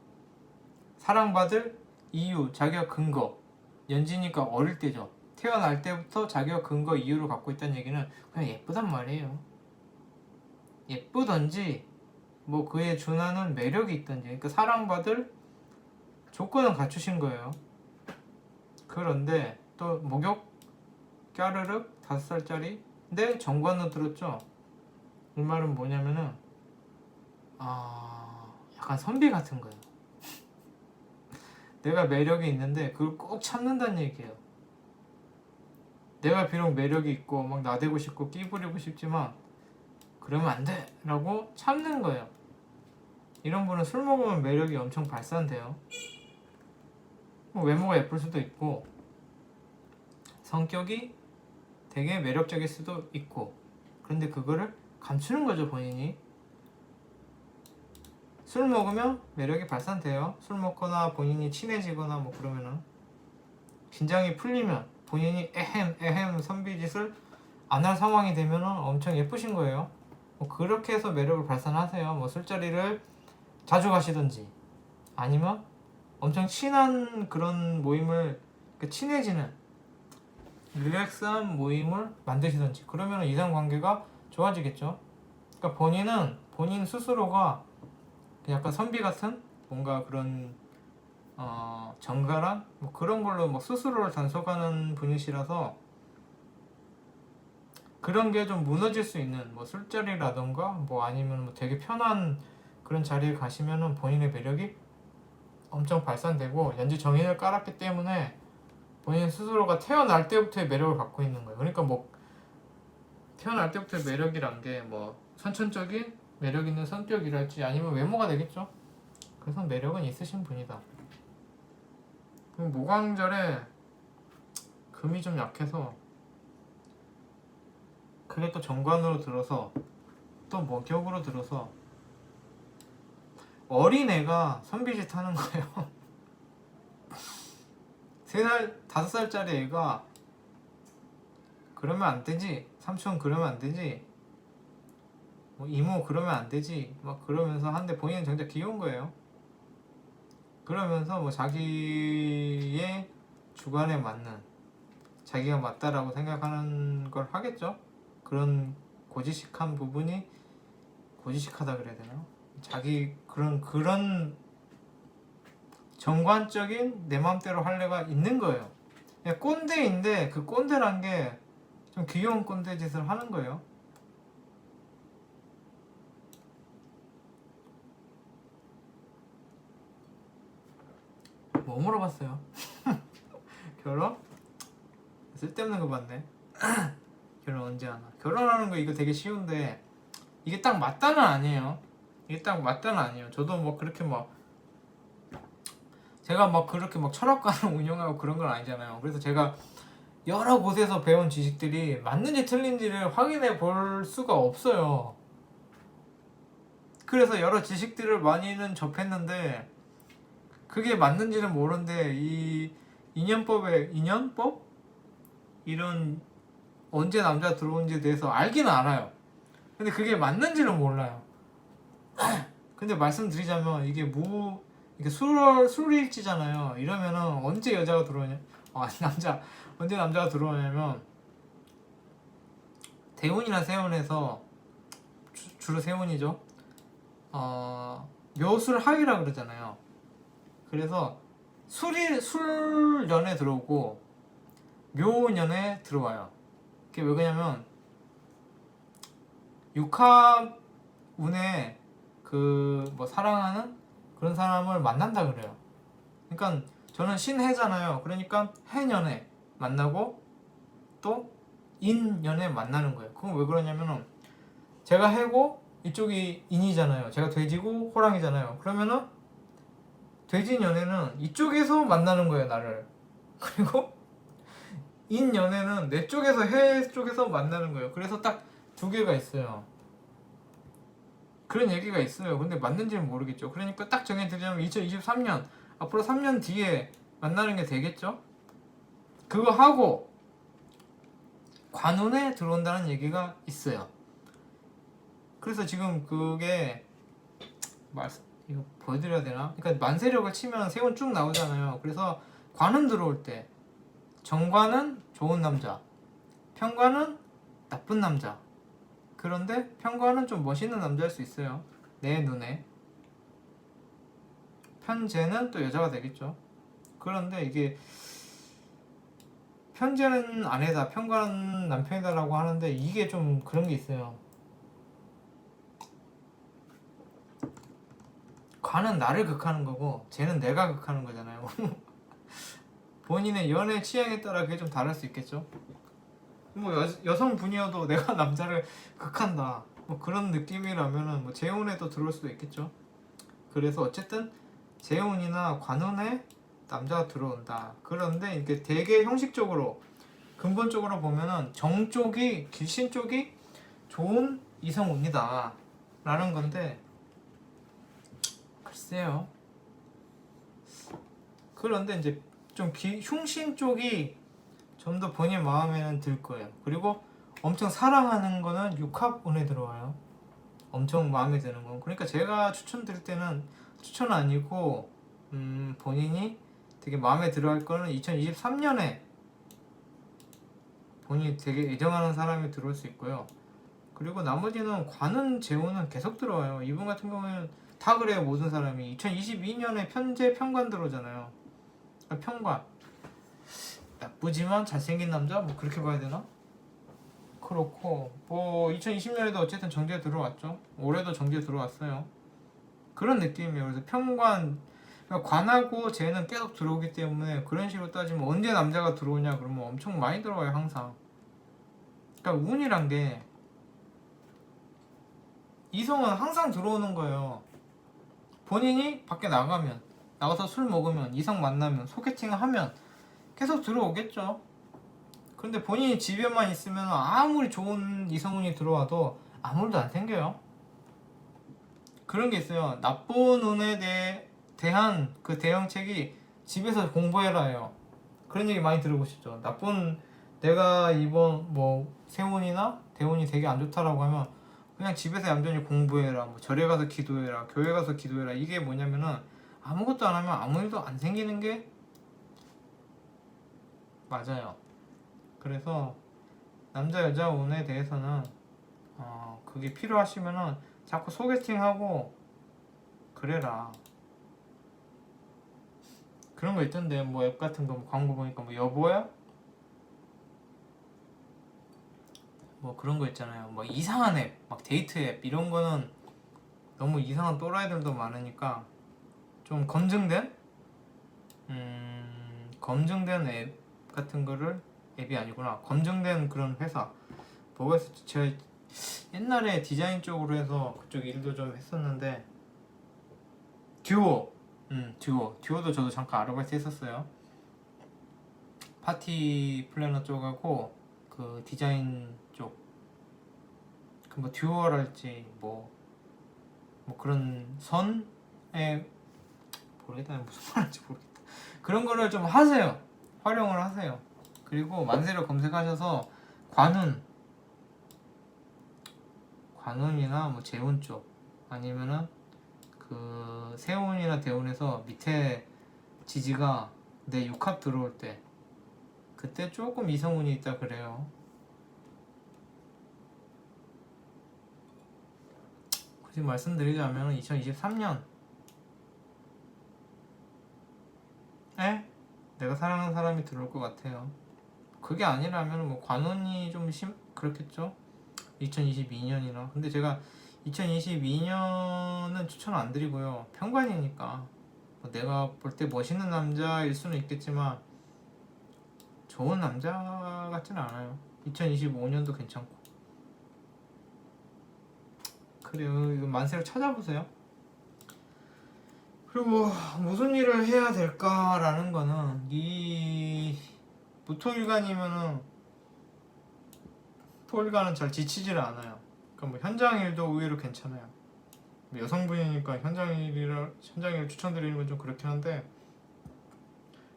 사랑받을 이유, 자격, 근거. 연지니까 어릴 때죠. 태어날 때부터 자격, 근거, 이유를 갖고 있다는 얘기는 그냥 예쁘단 말이에요. 예쁘던지 뭐 그에 준하는 매력이 있던지, 그러니까 사랑받을 조건은 갖추신 거예요. 그런데 또 목욕 까르륵 5살짜리 근데 정관으로 들었죠. 이 말은 뭐냐면은 약간 선비 같은 거예요. 내가 매력이 있는데 그걸 꼭 참는다는 얘기예요. 내가 비록 매력이 있고 막 나대고 싶고 끼부리고 싶지만 그러면 안 돼! 라고 참는 거예요. 이런 분은 술 먹으면 매력이 엄청 발산돼요. 뭐 외모가 예쁠 수도 있고 성격이 되게 매력적일 수도 있고, 그런데 그거를 감추는 거죠, 본인이. 술 먹으면 매력이 발산돼요. 술 먹거나 본인이 친해지거나 뭐 그러면은, 긴장이 풀리면 본인이 에헴 선비짓을 안 할 상황이 되면은 엄청 예쁘신 거예요. 뭐 그렇게 해서 매력을 발산하세요. 뭐 술자리를 자주 가시든지 아니면 엄청 친한 그런 모임을, 친해지는 릴렉스한 모임을 만드시든지, 그러면 이상관계가 좋아지겠죠. 그러니까 본인은 본인 스스로가 약간 선비 같은 뭔가 그런 정갈한 뭐 그런 걸로 뭐 스스로를 단속하는 분이시라서 그런 게 좀 무너질 수 있는 뭐 술자리라던가 뭐 아니면 뭐 되게 편한 그런 자리에 가시면은 본인의 매력이 엄청 발산되고, 연지 정인을 깔았기 때문에 본인 스스로가 태어날 때부터의 매력을 갖고 있는 거예요. 그러니까 뭐 태어날 때부터의 매력이란 게 뭐 선천적인 매력 있는 성격이랄지 아니면 외모가 되겠죠. 그래서 매력은 있으신 분이다. 모광절에 금이 좀 약해서 그게 또 정관으로 들어서 또 목욕으로 들어서 어린애가 선비짓 하는 거예요. 3살, 5살짜리 애가 그러면 안 되지, 삼촌 그러면 안 되지, 뭐 이모 그러면 안 되지 막 그러면서 하는데 본인은 정작 귀여운 거예요. 그러면서 뭐 자기의 주관에 맞는, 자기가 맞다라고 생각하는 걸 하겠죠. 그런 고지식한 부분이, 고지식하다 그래야 되나? 자기 그런 정관적인 내 맘대로 할래가 있는 거예요. 그냥 꼰대인데 그 꼰대란 게 좀 귀여운 꼰대 짓을 하는 거예요. 뭐 물어봤어요? 결혼? 쓸데없는 거 봤네. 결혼 언제 하나? 결혼하는 거 이거 되게 쉬운데 이게 딱 맞다는 아니에요. 이게 딱 맞다는 아니에요. 저도 뭐 그렇게 막 제가 막 그렇게 막 철학관을 운영하고 그런 건 아니잖아요. 그래서 제가 여러 곳에서 배운 지식들이 맞는지 틀린지를 확인해 볼 수가 없어요. 그래서 여러 지식들을 많이는 접했는데 그게 맞는지는 모르는데 이 인연법 이런 언제 남자 들어온지에 대해서 알기는 알아요. 근데 그게 맞는지는 몰라요. 근데 말씀드리자면 이게 술일지잖아요. 이러면은 언제 여자가 들어오냐? 언제 남자가 들어오냐면 대운이나 세운에서 주로 세운이죠. 묘술하위라 그러잖아요. 그래서 술년에 들어오고 묘년에 들어와요. 그게 왜 그러냐면 육합운에 사랑하는 그런 사람을 만난다 그래요. 그러니까 저는 신해잖아요. 그러니까 해년에 만나고 또 인년에 만나는 거예요. 그건 왜 그러냐면은 제가 해고 이쪽이 인이잖아요. 제가 돼지고 호랑이잖아요. 그러면은 돼지년에는 이쪽에서 만나는 거예요, 나를. 그리고 인년에는 내 쪽에서 해 쪽에서 만나는 거예요. 그래서 딱 두 개가 있어요. 그런 얘기가 있어요. 근데 맞는지는 모르겠죠. 그러니까 딱 정해드리자면 2023년 앞으로 3년 뒤에 만나는 게 되겠죠. 그거 하고 관운에 들어온다는 얘기가 있어요. 그래서 지금 그게 이거 보여드려야 되나? 그러니까 만세력을 치면 세운 쭉 나오잖아요. 그래서 관운 들어올 때 정관은 좋은 남자, 편관은 나쁜 남자. 그런데 편관은 좀 멋있는 남자일 수 있어요. 내 눈에. 편재는 또 여자가 되겠죠. 그런데 이게 편재는 아내다, 편관은 남편이다라고 하는데 이게 좀 그런 게 있어요. 관은 나를 극하는 거고 쟤는 내가 극하는 거잖아요. 본인의 연애 취향에 따라 그게 좀 다를 수 있겠죠. 뭐 여성분이어도 내가 남자를 극한다 뭐 그런 느낌이라면은 뭐 재혼에도 들어올 수도 있겠죠. 그래서 어쨌든 재혼이나 관혼에 남자가 들어온다. 그런데 이게 되게 형식적으로 근본적으로 보면은 정 쪽이 길신 쪽이 좋은 이성운이다 라는 건데 글쎄요. 그런데 이제 좀 흉신 쪽이 좀 더 본인 마음에는 들 거예요. 그리고 엄청 사랑하는 거는 육합운에 들어와요. 엄청 마음에 드는 건. 그러니까 제가 추천드릴 때는 추천은 아니고 본인이 되게 마음에 들어 할 거는 2023년에 본인이 되게 애정하는 사람이 들어올 수 있고요. 그리고 나머지는 관은 재혼은 계속 들어와요. 이분 같은 경우에는 다 그래요. 모든 사람이 2022년에 편재 편관 들어오잖아요. 그러니까 편관 나쁘지만 잘생긴 남자? 뭐 그렇게 봐야 되나? 그렇고 뭐 2020년에도 어쨌든 정제 들어왔죠. 올해도 정제 들어왔어요. 그런 느낌이에요. 그래서 편관 그러니까 관하고 재는 계속 들어오기 때문에 그런 식으로 따지면 언제 남자가 들어오냐 그러면 엄청 많이 들어와요. 항상. 그러니까 운이란 게 이성은 항상 들어오는 거예요. 본인이 밖에 나가서 술 먹으면 이성 만나면 소개팅을 하면 계속 들어오겠죠. 그런데 본인이 집에만 있으면 아무리 좋은 이성운이 들어와도 아무 일도 안 생겨요. 그런 게 있어요. 나쁜 운에 대한 그 대응책이 집에서 공부해라예요. 그런 얘기 많이 들어보시죠. 내가 이번 뭐 세운이나 대운이 되게 안 좋다라고 하면 그냥 집에서 얌전히 공부해라, 뭐 절에 가서 기도해라, 교회 가서 기도해라. 이게 뭐냐면은 아무것도 안 하면 아무 일도 안 생기는 게 맞아요. 그래서 남자 여자 운에 대해서는 그게 필요하시면은 자꾸 소개팅하고 그래라. 그런 거 있던데 뭐 앱 같은 거 광고 보니까 뭐 여보야? 뭐 그런 거 있잖아요. 뭐 이상한 앱, 막 데이트 앱 이런 거는 너무 이상한 또라이들도 많으니까 좀 검증된 앱 같은 거를 앱이 아니구나. 검증된 그런 회사 뭐가 있었지? 제가 옛날에 디자인 쪽으로 해서 그쪽 일도 좀 했었는데 듀오도 저도 잠깐 아르바이트 했었어요. 파티 플래너 쪽하고 그 디자인 쪽 그 뭐 듀오랄지 뭐 그런 선에 모르겠다. 무슨 말인지 모르겠다. 그런 거를 좀 하세요. 활용을 하세요. 그리고 만세를 검색하셔서 관운이나 뭐 재운 쪽 아니면은 그 세운이나 대운에서 밑에 지지가 내 6합 들어올 때 그때 조금 이성운이 있다 그래요. 굳이 말씀드리자면 2023년 내가 사랑하는 사람이 들어올 것 같아요. 그게 아니라면 뭐 관운이 좀 그렇겠죠. 2022년이나. 근데 제가 2022년은 추천 안 드리고요. 편관이니까 뭐 내가 볼 때 멋있는 남자일 수는 있겠지만 좋은 남자 같지는 않아요. 2025년도 괜찮고. 그래요. 이거 만세를 찾아보세요. 그리고 무슨 일을 해야 될까라는 거는 이 무토일간이면은 토일간은 잘 지치지를 않아요. 그러니까 뭐 현장 일도 의외로 괜찮아요. 여성분이니까 현장 일을 추천드리는 건 좀 그렇긴 한데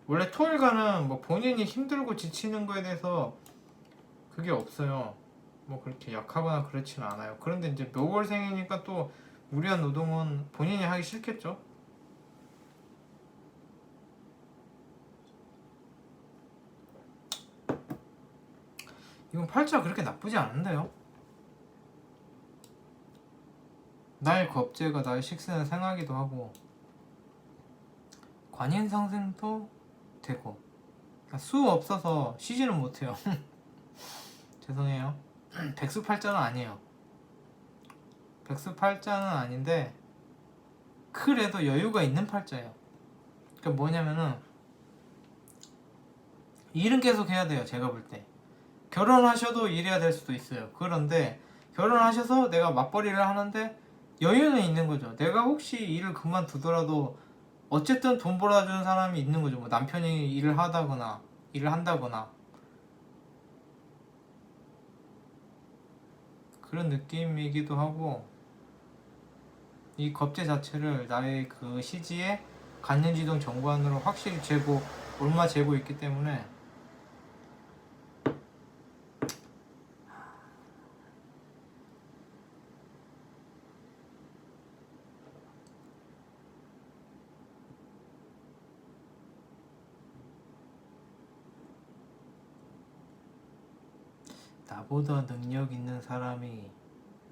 원래 토일간은 뭐 본인이 힘들고 지치는 거에 대해서 그게 없어요. 뭐 그렇게 약하거나 그렇지는 않아요. 그런데 이제 묘월생이니까 또 무리한 노동은 본인이 하기 싫겠죠. 이건 팔자 그렇게 나쁘지 않은데요. 나의 겁재가 나의 식신을 생하기도 하고 관인상생도 되고 수 없어서 쉬지는 못해요. 죄송해요. 백수팔자는 아니에요. 백수팔자는 아닌데 그래도 여유가 있는 팔자예요. 그러니까 뭐냐면은 일은 계속 해야 돼요. 제가 볼 때 결혼하셔도 일해야 될 수도 있어요. 그런데 결혼하셔서 내가 맞벌이를 하는데 여유는 있는 거죠. 내가 혹시 일을 그만두더라도 어쨌든 돈 벌어주는 사람이 있는 거죠. 뭐 남편이 일을 한다거나 그런 느낌이기도 하고 이 겁재 자체를 나의 그 시지에 간년지동 정관으로 확실히 얼마 재고 있기 때문에 나보다 능력 있는 사람이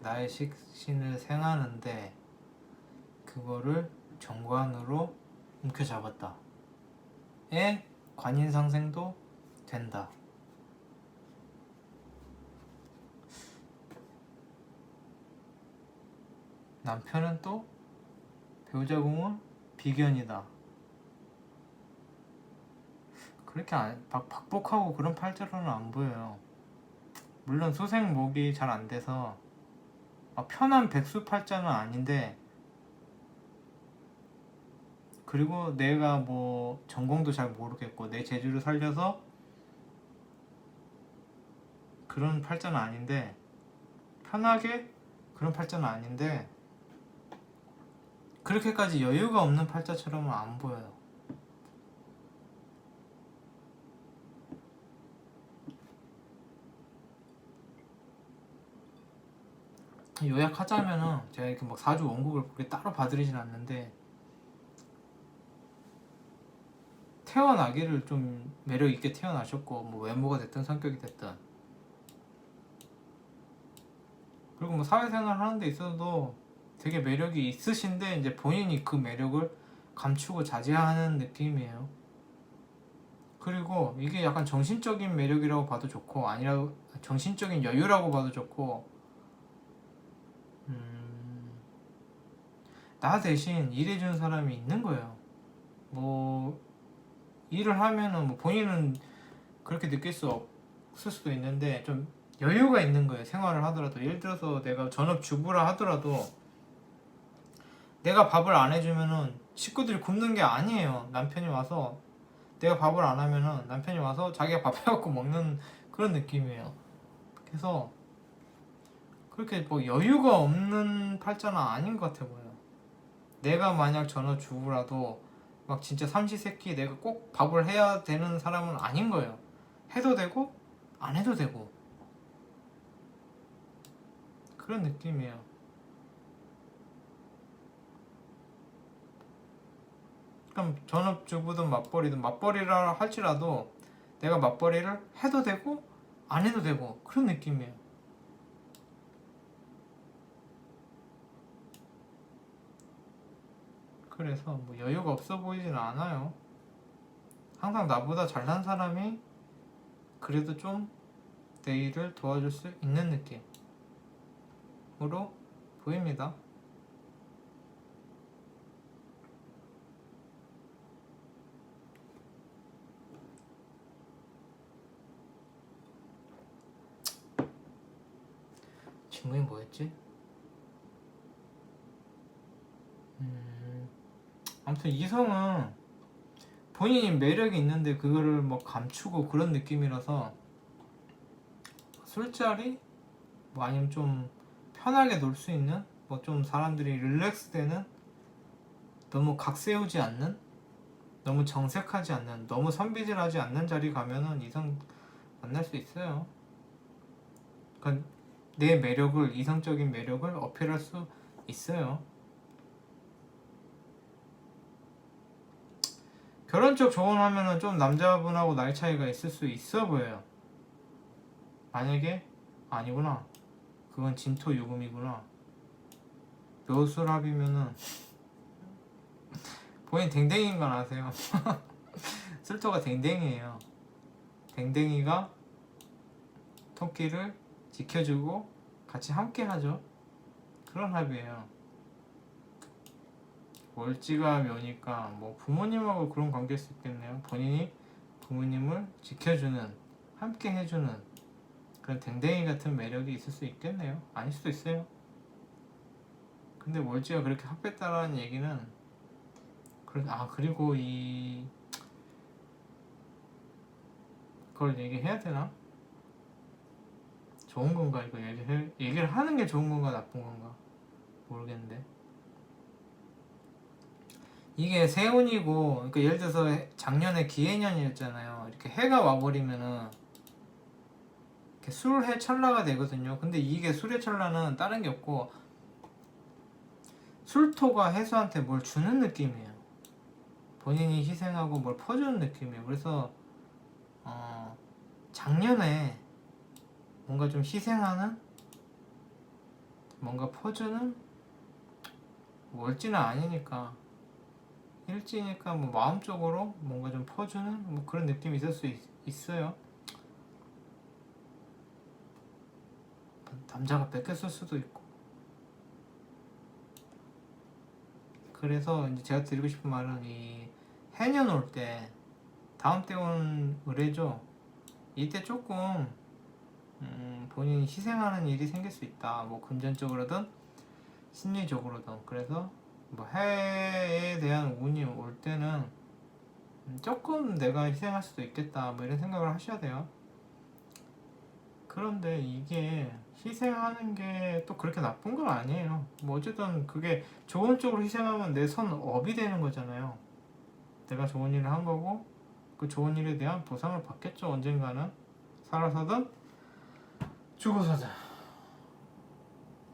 나의 식신을 생하는데 그거를 정관으로 움켜잡았다. 에 관인상생도 된다. 남편은 또 배우자궁은 비견이다. 그렇게 박복하고 그런 팔자로는 안 보여요. 물론 수생목이 잘 안 돼서 편한 백수 팔자는 아닌데 그리고 내가 뭐 전공도 잘 모르겠고 내 재주를 살려서 그런 팔자는 아닌데 편하게 그런 팔자는 아닌데 그렇게까지 여유가 없는 팔자처럼은 안 보여요. 요약하자면은 제가 이렇게 막 사주 원국을 그렇게 따로 봐드리진 않는데 태어나기를 좀 매력 있게 태어나셨고, 뭐 외모가 됐든 성격이 됐든, 그리고 뭐 사회생활 하는 데 있어도 되게 매력이 있으신데 이제 본인이 그 매력을 감추고 자제하는 느낌이에요. 그리고 이게 약간 정신적인 매력이라고 봐도 좋고, 아니라 정신적인 여유라고 봐도 좋고, 나 대신 일해주는 사람이 있는 거예요. 뭐 일을 하면은 뭐 본인은 그렇게 느낄 수 없을 수도 있는데 좀 여유가 있는 거예요. 생활을 하더라도, 예를 들어서 내가 전업주부라 하더라도 내가 밥을 안 해주면은 식구들이 굶는 게 아니에요. 남편이 와서, 내가 밥을 안 하면은 남편이 와서 자기가 밥 해갖고 먹는 그런 느낌이에요. 그래서 그렇게 뭐 여유가 없는 팔자는 아닌 것 같아 보여요. 내가 만약 전업주부라도 막 진짜 삼시세끼 내가 꼭 밥을 해야 되는 사람은 아닌 거예요. 해도 되고 안 해도 되고 그런 느낌이에요. 그럼 전업주부든 맞벌이든, 맞벌이라 할지라도 내가 맞벌이를 해도 되고 안 해도 되고 그런 느낌이에요. 그래서 뭐 여유가 없어 보이진 않아요. 항상 나보다 잘난 사람이 그래도 좀 내 일을 도와줄 수 있는 느낌으로 보입니다. 질문이 뭐였지? 아무튼 이성은 본인이 매력이 있는데 그거를 뭐 감추고 그런 느낌이라서 술자리? 뭐 아니면 좀 편하게 놀 수 있는, 뭐 좀 사람들이 릴렉스 되는, 너무 각 세우지 않는, 너무 정색하지 않는, 너무 선비질하지 않는 자리 가면은 이성 만날 수 있어요. 그러니까 내 매력을, 이성적인 매력을 어필할 수 있어요. 결혼 쪽 조언하면은 좀 남자분하고 나이 차이가 있을 수 있어 보여요. 만약에 아니구나, 그건 진토 유금이구나, 묘술합이면은 본인 댕댕이인 건 아세요? 술토가 댕댕이에요. 댕댕이가 토끼를 지켜주고 같이 함께 하죠. 그런 합이에요. 월지가 묘니까 뭐 부모님하고 그런 관계일 수 있겠네요. 본인이 부모님을 지켜주는, 함께 해주는 그런 댕댕이 같은 매력이 있을 수 있겠네요. 아닐 수도 있어요. 근데 월지가 그렇게 합했다라는 얘기는 그리고 그걸 얘기해야 되나? 좋은 건가 이거 얘기를 하는 게 좋은 건가 나쁜 건가 모르겠는데, 이게 세운이고, 그러니까 예를 들어서 작년에 기해년이었잖아요. 이렇게 해가 와버리면은 이렇게 술해 찰나가 되거든요. 근데 이게 술해 찰나는 다른 게 없고 술토가 해수한테 뭘 주는 느낌이에요. 본인이 희생하고 뭘 퍼주는 느낌이에요. 그래서 작년에 뭔가 좀 희생하는, 뭔가 퍼주는, 월지는 아니니까 일지니까 뭐 마음적으로 뭔가 좀 퍼주는 뭐 그런 느낌이 있을 수 있어요. 남자가 뺏겼을 수도 있고. 그래서 이제 제가 드리고 싶은 말은, 이 해년 올 때, 다음 때 온 의뢰죠. 이때 조금 본인이 희생하는 일이 생길 수 있다. 뭐 금전적으로든 심리적으로든. 그래서 뭐 해에 대한 운이 올 때는 조금 내가 희생할 수도 있겠다, 뭐 이런 생각을 하셔야 돼요. 그런데 이게 희생하는 게 또 그렇게 나쁜 건 아니에요. 뭐 어쨌든 그게 좋은 쪽으로 희생하면 내 선업이 되는 거잖아요. 내가 좋은 일을 한 거고 그 좋은 일에 대한 보상을 받겠죠. 언젠가는 살아서든 죽어서든.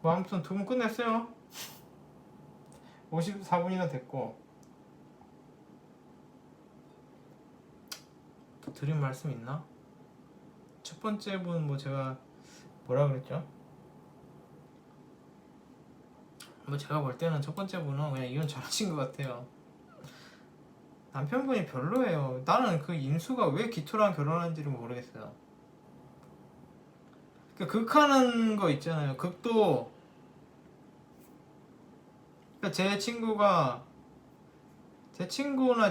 뭐 아무튼 두 분 끝냈어요. 54분이나 됐고, 더 드린 말씀 있나? 첫 번째 분 뭐 제가 뭐라 그랬죠? 뭐 제가 볼 때는 첫 번째 분은 그냥 이혼 잘하신 것 같아요. 남편분이 별로예요. 나는 그 인수가 왜 기토랑 결혼한지를 모르겠어요. 그 극하는 거 있잖아요. 극도 그러니까 제 친구나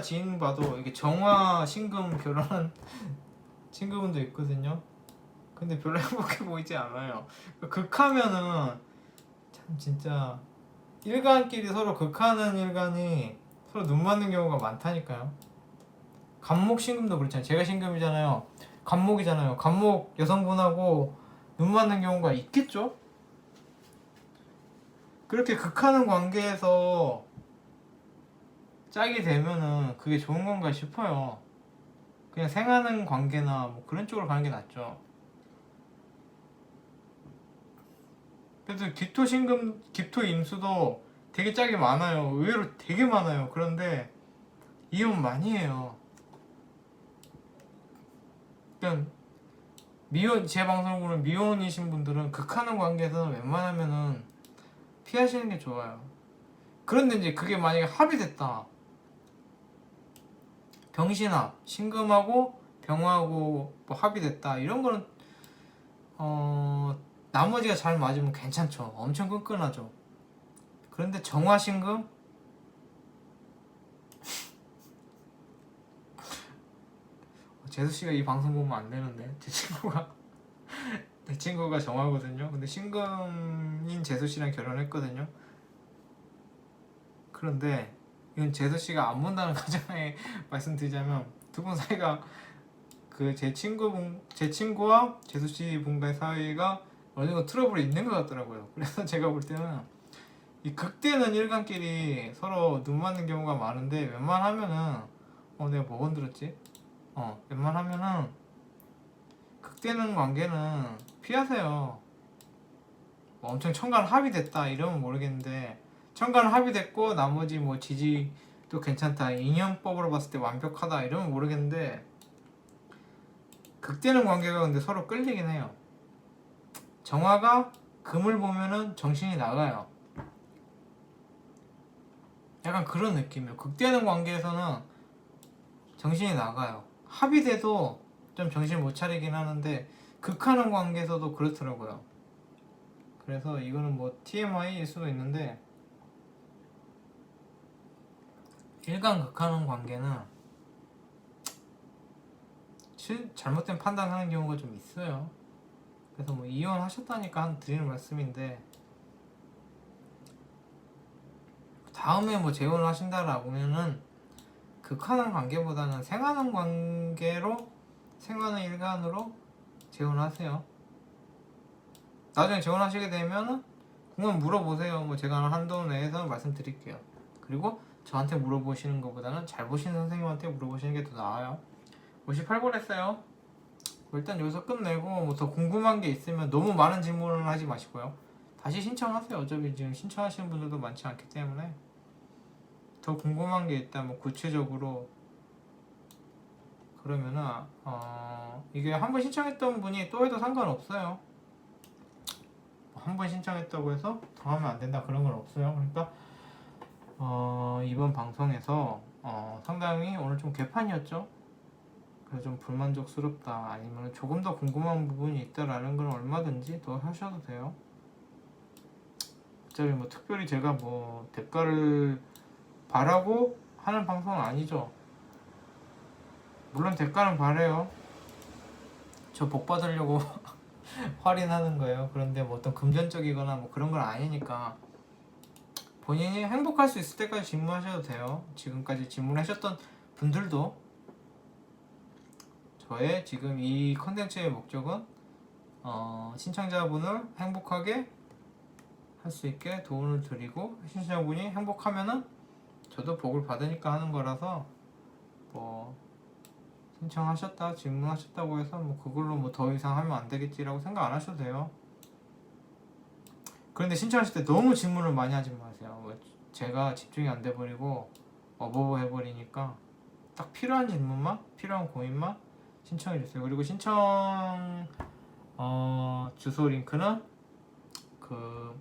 지인 봐도 이게 정화 신금 결혼한 친구분도 있거든요. 근데 별로 행복해 보이지 않아요. 극하면은 참 진짜 일간끼리 서로 극하는 일간이 서로 눈 맞는 경우가 많다니까요. 간목 신금도 그렇잖아요. 제가 신금이잖아요. 간목이잖아요. 간목 여성분하고 눈 맞는 경우가 있겠죠? 그렇게 극하는 관계에서 짝이 되면은 그게 좋은 건가 싶어요. 그냥 생하는 관계나 뭐 그런 쪽으로 가는 게 낫죠. 그래서 기토 신금, 기토 임수도 되게 짝이 많아요. 의외로 되게 많아요. 그런데 이혼 많이 해요. 그냥 제 방송을 보는 미혼이신 분들은 극하는 관계에서는 웬만하면은 피하시는 게 좋아요. 그런데 이제 그게 만약에 합의됐다. 병신합, 신금하고 병하고 뭐 합의됐다. 이런 거는 나머지가 잘 맞으면 괜찮죠. 엄청 끈끈하죠. 그런데 정화신금? 제수씨가 이 방송 보면 안 되는데 제 친구가 정화거든요. 근데 신금인 제수씨랑 결혼했거든요. 그런데 이건 제수씨가 안 본다는 가정에 말씀드리자면 두 분 사이가 그 제 친구와 제수씨 분과의 사이가 어느 정도 트러블이 있는 것 같더라고요. 그래서 제가 볼 때는 이 극대는 일간끼리 서로 눈 맞는 경우가 많은데 웬만하면은 내가 뭐 건드렸지? 웬만하면은 극대는 관계는 피하세요. 뭐 엄청 천간 합의됐다 이러면 모르겠는데 천간 합의됐고 나머지 뭐 지지도 괜찮다 인연법으로 봤을 때 완벽하다 이러면 모르겠는데 극대는 관계가 근데 서로 끌리긴 해요. 정화가 금을 보면은 정신이 나가요. 약간 그런 느낌이에요. 극대는 관계에서는 정신이 나가요. 합의돼도 좀 정신 못 차리긴 하는데 극하는 관계에서도 그렇더라고요. 그래서 이거는 뭐 TMI일 수도 있는데 일간 극하는 관계는 잘못된 판단하는 경우가 좀 있어요. 그래서 뭐 이혼하셨다니까 드리는 말씀인데 다음에 뭐 재혼을 하신다라고 하면은 극하는 관계보다는 생하는 관계로 생하는 일간으로 재혼하세요. 나중에 재혼하시게 되면은 그건 물어보세요. 뭐 제가 한도 내에서 말씀드릴게요. 그리고 저한테 물어보시는 것보다는 잘 보시는 선생님한테 물어보시는 게 더 나아요. 58번 했어요. 일단 여기서 끝내고 뭐 더 궁금한 게 있으면 너무 많은 질문을 하지 마시고요. 다시 신청하세요. 어차피 지금 신청하시는 분들도 많지 않기 때문에 더 궁금한 게 있다 뭐 구체적으로 그러면은 이게 한 번 신청했던 분이 또 해도 상관없어요. 한 번 신청했다고 해서 더 하면 안 된다 그런 건 없어요. 그러니까 이번 방송에서 상당히 오늘 좀 개판이었죠. 그래서 좀 불만족스럽다 아니면 조금 더 궁금한 부분이 있다라는 건 얼마든지 더 하셔도 돼요. 어차피 뭐 특별히 제가 뭐 대가를 바라고 하는 방송은 아니죠. 물론 대가는 바래요. 저 복 받으려고 할인하는 거예요. 그런데 뭐 어떤 금전적이거나 뭐 그런 건 아니니까 본인이 행복할 수 있을 때까지 질문하셔도 돼요. 지금까지 질문하셨던 분들도 저의 지금 이 컨텐츠의 목적은 신청자분을 행복하게 할 수 있게 도움을 드리고 신청자분이 행복하면은 저도 복을 받으니까 하는 거라서 뭐 신청하셨다 질문하셨다고 해서 뭐 그걸로 뭐 더 이상 하면 안 되겠지라고 생각 안 하셔도 돼요. 그런데 신청하실 때 너무 질문을 많이 하지 마세요. 제가 집중이 안 돼버리고 어버버 해버리니까 딱 필요한 질문만 필요한 고민만 신청해주세요. 그리고 신청 주소 링크는 그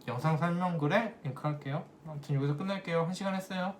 영상 설명글에 링크할게요. 아무튼 여기서 끝낼게요. 1시간 했어요.